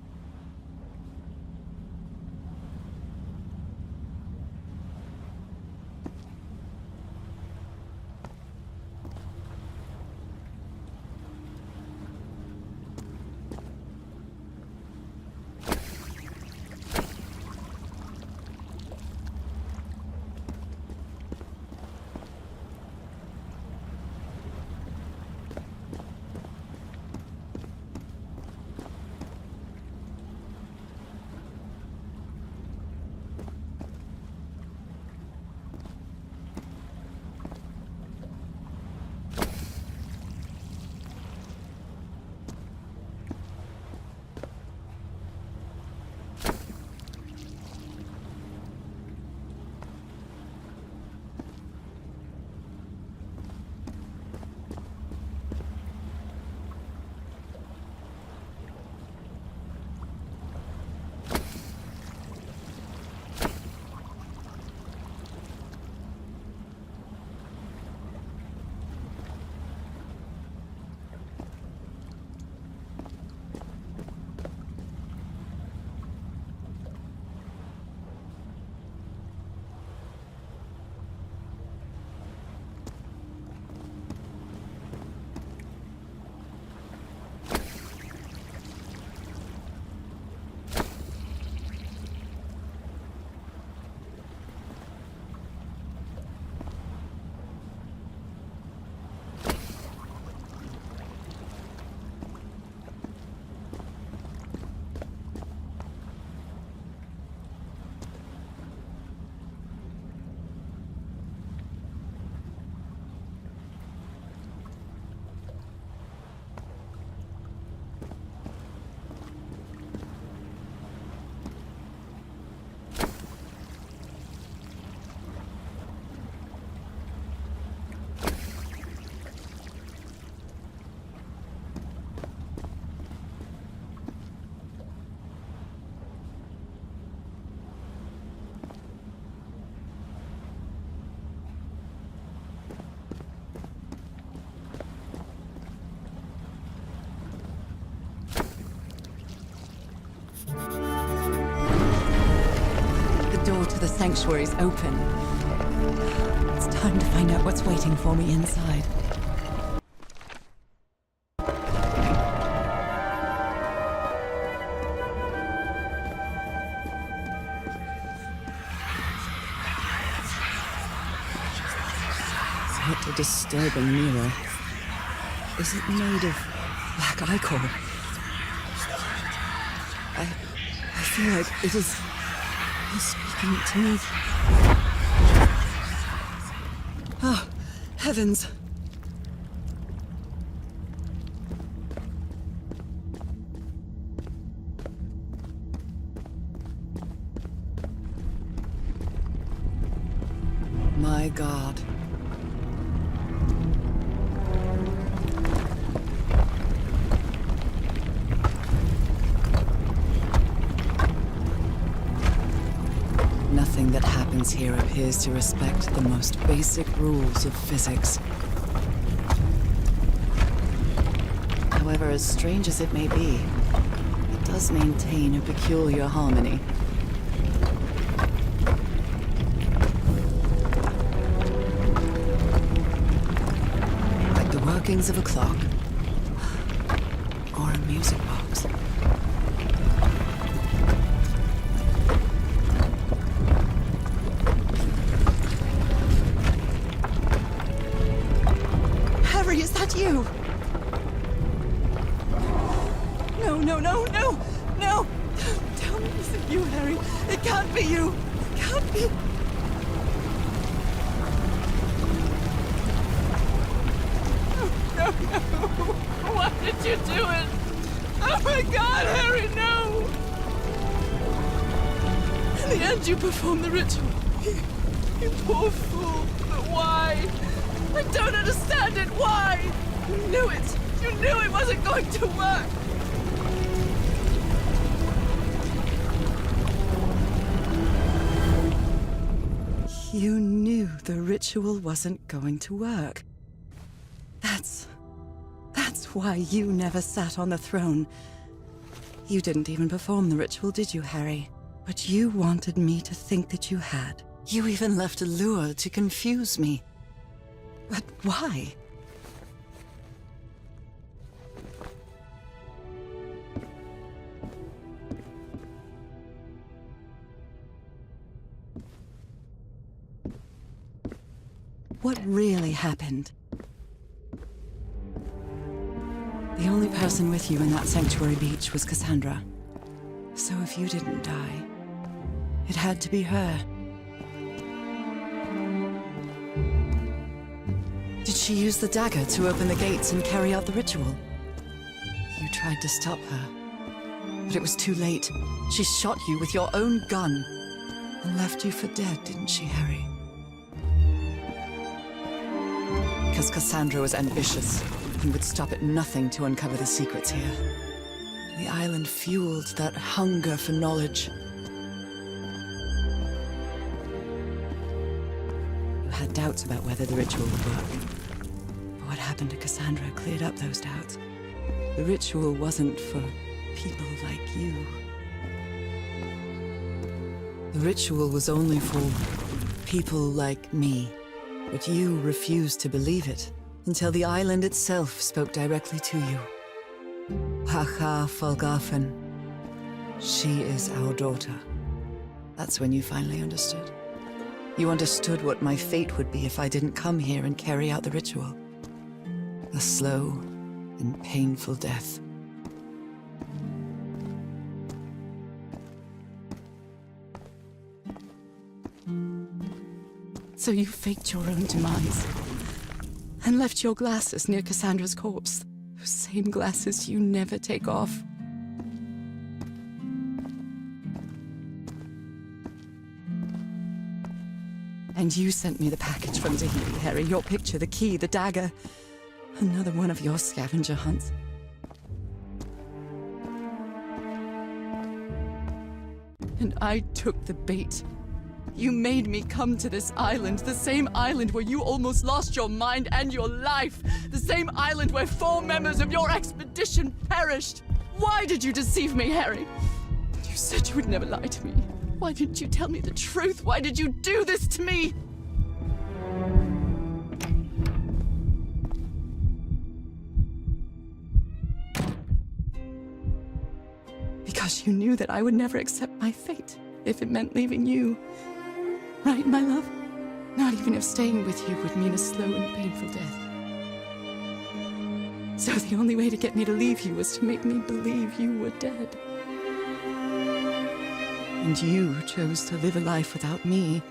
door to the sanctuary's open. It's time to find out what's waiting for me inside. What a disturbing mirror. Is it made of black ichor? I feel like it is speaking to me. Oh, heavens. My God. Nothing that happens here appears to respect the most basic rules of physics. However, as strange as it may be, it does maintain a peculiar harmony. Like the workings of a clock, or a music box. Is that you? No, no, no, no, no! Tell me it's not you, Harry. It can't be you. It can't be. No, no, no. Why did you do it? Oh my God, Harry, no! In the end, you performed the ritual. You poor fool. But why? I don't understand it. Why? You knew it. You knew it wasn't going to work. You knew the ritual wasn't going to work. That's why you never sat on the throne. You didn't even perform the ritual, did you, Harry? But you wanted me to think that you had. You even left a lure to confuse me. But why? What really happened? The only person with you in that sanctuary beach was Cassandra. So if you didn't die, it had to be her. Did she use the dagger to open the gates and carry out the ritual? You tried to stop her, but it was too late. She shot you with your own gun and left you for dead, didn't she, Harry? Because Cassandra was ambitious and would stop at nothing to uncover the secrets here. The island fueled that hunger for knowledge. You had doubts about whether the ritual would work. But what happened to Cassandra cleared up those doubts. The ritual wasn't for people like you. The ritual was only for people like me. But you refused to believe it, until the island itself spoke directly to you. Hacha Falgafen. She is our daughter. That's when you finally understood. You understood what my fate would be if I didn't come here and carry out the ritual. A slow and painful death. So you faked your own demise and left your glasses near Cassandra's corpse. Those same glasses you never take off. And you sent me the package from Tahiti, Harry. Your picture, the key, the dagger. Another one of your scavenger hunts. And I took the bait. You made me come to this island, the same island where you almost lost your mind and your life, the same island where 4 members of your expedition perished. Why did you deceive me, Harry? You said you would never lie to me. Why didn't you tell me the truth? Why did you do this to me? Because you knew that I would never accept my fate if it meant leaving you. Right, my love? Not even if staying with you would mean a slow and painful death. So the only way to get me to leave you was to make me believe you were dead. And you chose to live a life without me,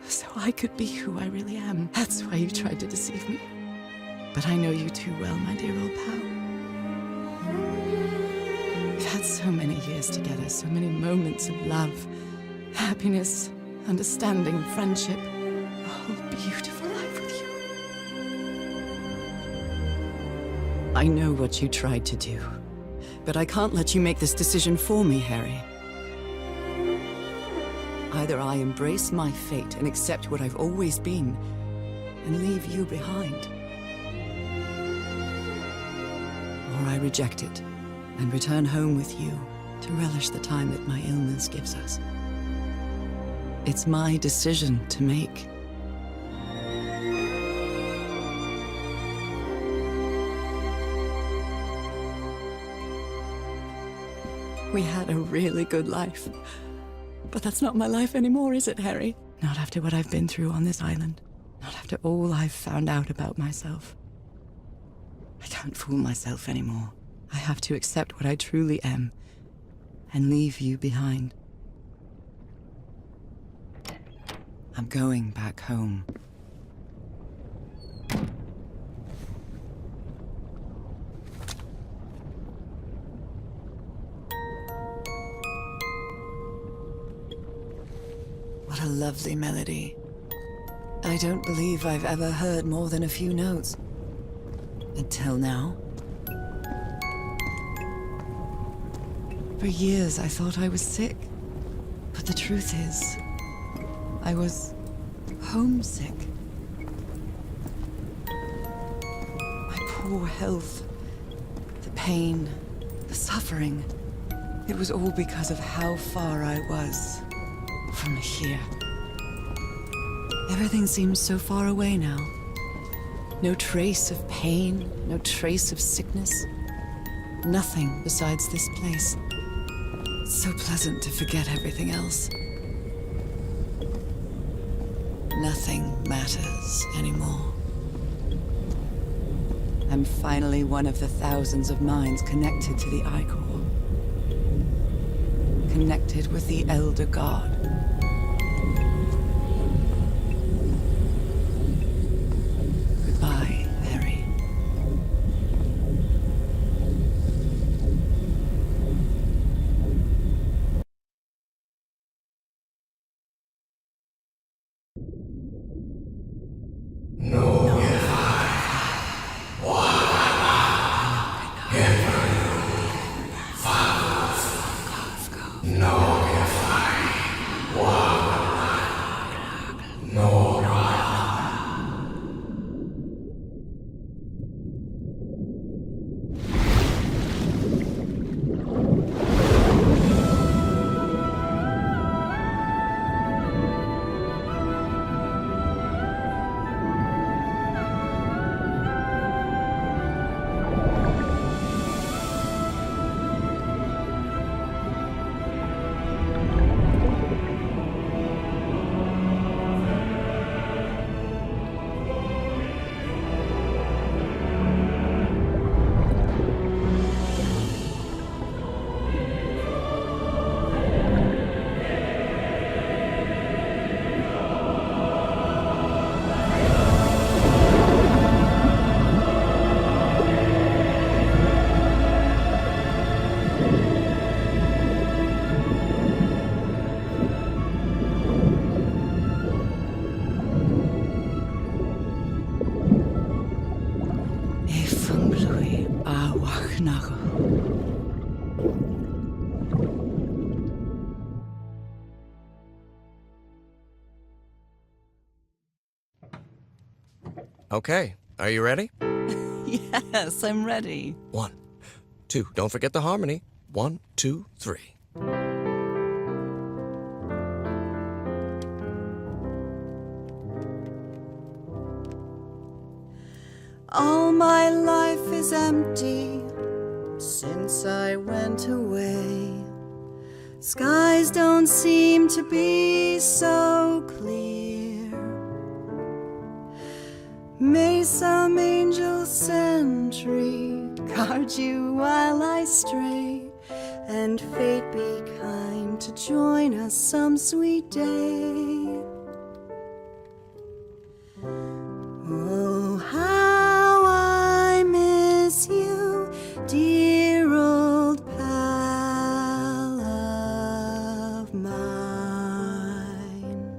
so I could be who I really am. That's why you tried to deceive me. But I know you too well, my dear old pal. We've had so many years together, so many moments of love, happiness, understanding, friendship. A whole beautiful life with you. I know what you tried to do, but I can't let you make this decision for me, Harry. Either I embrace my fate and accept what I've always been, and leave you behind. Or I reject it, and return home with you to relish the time that my illness gives us. It's my decision to make. We had a really good life. But that's not my life anymore, is it, Harry? Not after what I've been through on this island. Not after all I've found out about myself. I can't fool myself anymore. I have to accept what I truly am and leave you behind. I'm going back home. What a lovely melody. I don't believe I've ever heard more than a few notes. Until now. For years I thought I was sick. But the truth is, I was homesick. My poor health, the pain, the suffering. It was all because of how far I was from here. Everything seems so far away now. No trace of pain, no trace of sickness. Nothing besides this place. It's so pleasant to forget everything else. Nothing matters anymore. I'm finally one of the thousands of minds connected to the Ichor. Connected with the Elder God. Goodbye, Harry. Okay, are you ready? Yes, I'm ready. 1, 2, don't forget the harmony. 1, 2, 3. All my life is empty since I went away. Skies don't seem to be so clear. May some angel sentry guard you while I stray, and fate be kind to join us some sweet day. Oh, how I miss you, dear old pal of mine.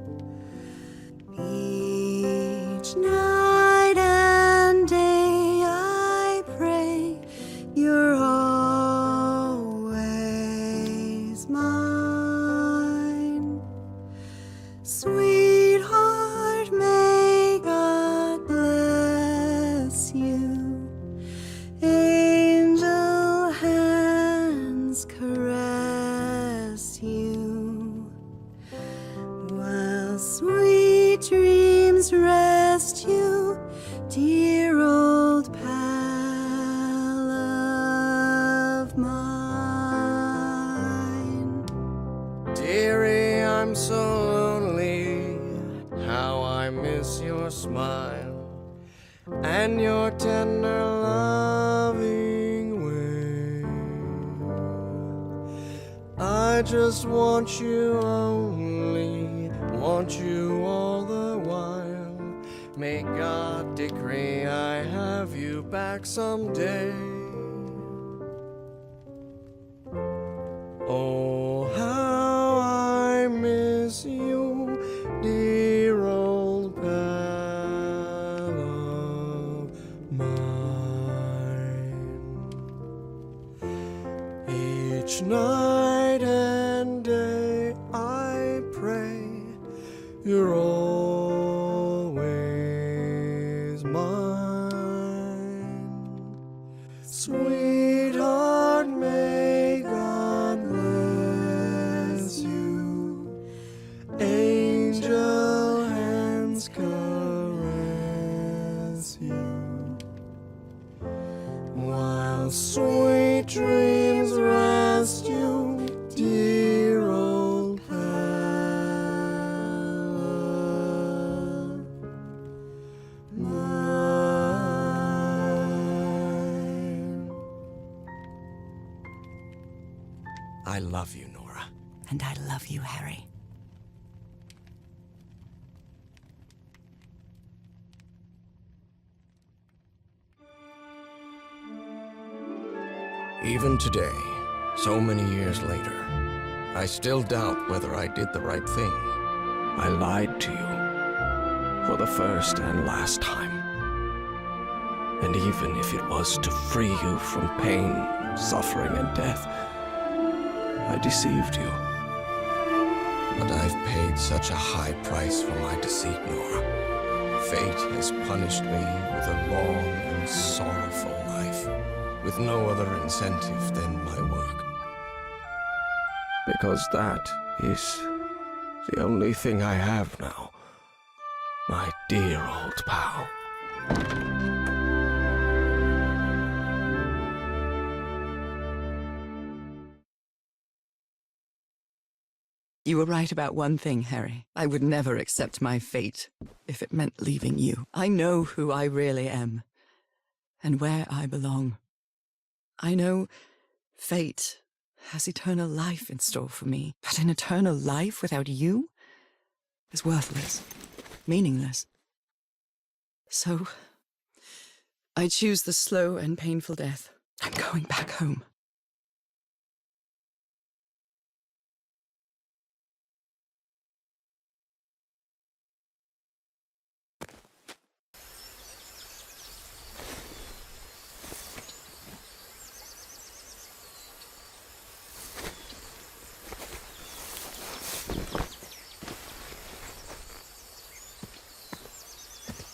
Each night and day I pray you're always mine. Sweetheart, may God bless you. Angel hands caress you, while sweet dreams rest you, dear old pal of mine. Dearie, I'm so lonely. How I miss your smile and your tender loving way. I just want you only, want you all the while. May God decree I have you back someday. Oh, how I miss you, dear old pal of mine. Each night and day I pray you're always mine. Sweetheart, may God bless you. Angel hands caress you, while sweet dreams rest you, dear old pal of mine. I love you, Nora. And I love you, Harry. Even today, so many years later, I still doubt whether I did the right thing. I lied to you for the first and last time. And even if it was to free you from pain, suffering, and death, I deceived you. But I've paid such a high price for my deceit, Nora. Fate has punished me with a long and sorrowful life, with no other incentive than my work. Because that is the only thing I have now, my dear old pal. You were right about one thing, Harry. I would never accept my fate if it meant leaving you. I know who I really am and where I belong. I know fate has eternal life in store for me, but an eternal life without you is worthless, meaningless. So, I choose the slow and painful death. I'm going back home.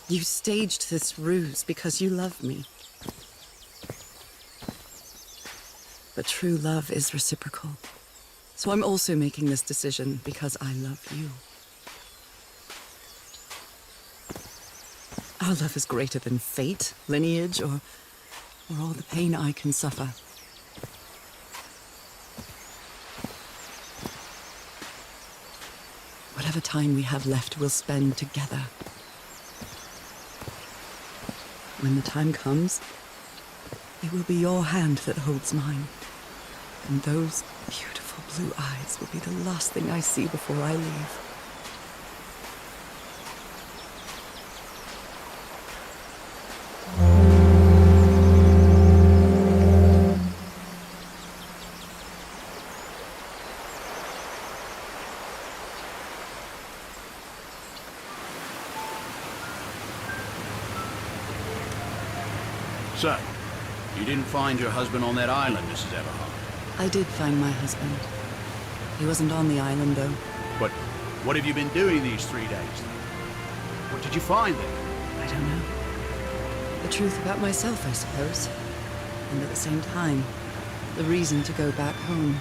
You staged this ruse because you love me. But true love is reciprocal. So I'm also making this decision because I love you. Our love is greater than fate, lineage, or all the pain I can suffer. Whatever time we have left, we'll spend together. When the time comes, it will be your hand that holds mine. And those beautiful blue eyes will be the last thing I see before I leave. So, you didn't find your husband on that island, Mrs. Everhart? I did find my husband. He wasn't on the island, though. But what have you been doing these 3 days? What did you find there? I don't know. The truth about myself, I suppose. And at the same time, the reason to go back home.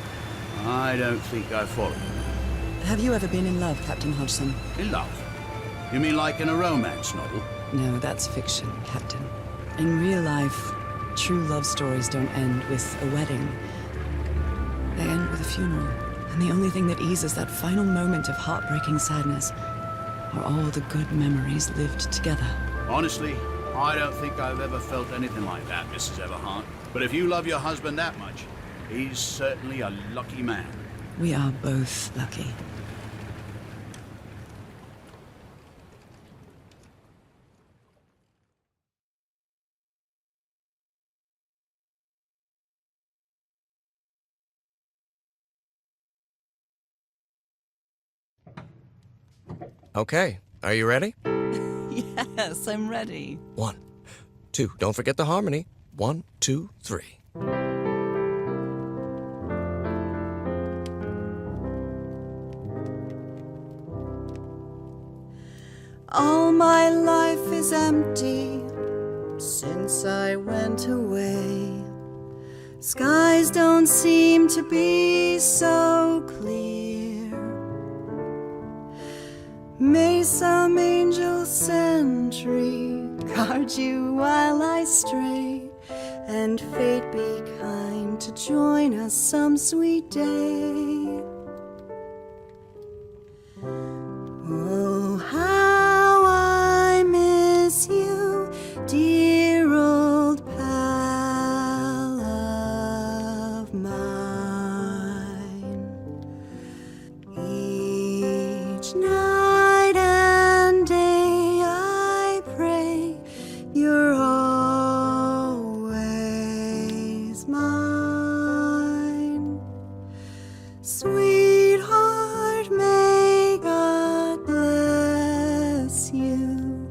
I don't think I follow you. Have you ever been in love, Captain Hodgson? In love? You mean like in a romance novel? No, that's fiction, Captain. In real life, true love stories don't end with a wedding. They end with a funeral. And the only thing that eases that final moment of heartbreaking sadness are all the good memories lived together. Honestly, I don't think I've ever felt anything like that, Mrs. Everhart. But if you love your husband that much, he's certainly a lucky man. We are both lucky. Okay, are you ready? Yes, I'm ready. 1, 2, don't forget the harmony. 1, 2, 3. All my life is empty since I went away. Skies don't seem to be so clear. May some angel sentry guard you while I stray, and fate be kind to join us some sweet day. Oh, how I miss you, dear old pal of mine. Each night and day I pray you're always mine. Sweetheart, may God bless you.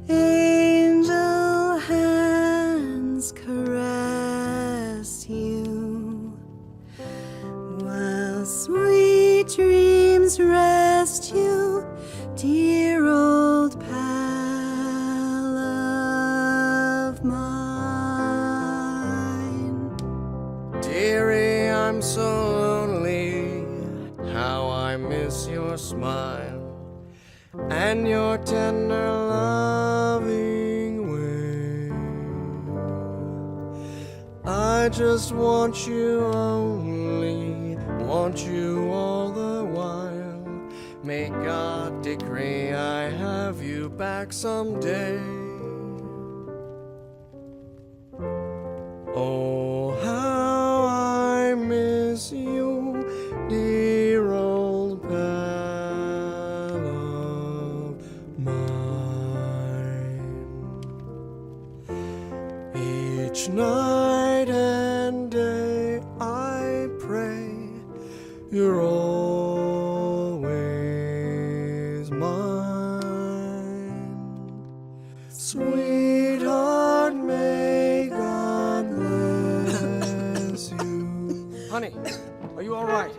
Angel hands caress you, while sweet dreams rest you, dear old pal of mine. Dearie, I'm so lonely. How I miss your smile and your tender loving way. I just want you only, want you all the while. May God decree I have you back someday. Oh, how I miss you, dear old pal of mine. Each night and day I pray you're always mine. Sweetheart, may God bless you. Honey, are you all right?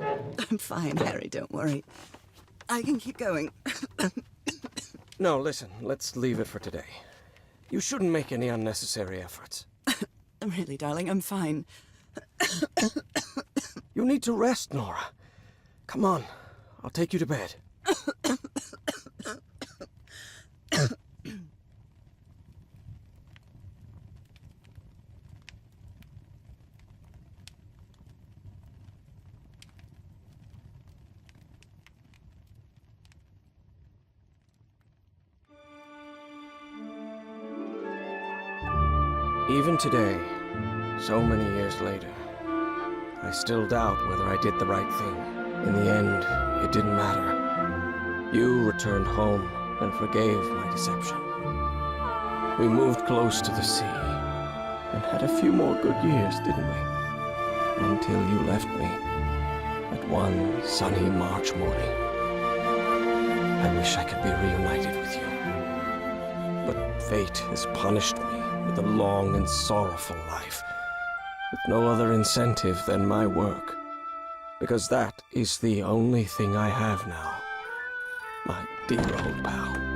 I'm fine, Harry, don't worry. I can keep going. No, listen, let's leave it for today. You shouldn't make any unnecessary efforts. Really, darling, I'm fine. You need to rest, Nora. Come on, I'll take you to bed. Even today, so many years later, I still doubt whether I did the right thing. In the end, it didn't matter. You returned home and forgave my deception. We moved close to the sea and had a few more good years, didn't we? Until you left me at one sunny March morning. I wish I could be reunited with you. But fate has punished me with a long and sorrowful life, with no other incentive than my work, because that is the only thing I have now, my dear old pal.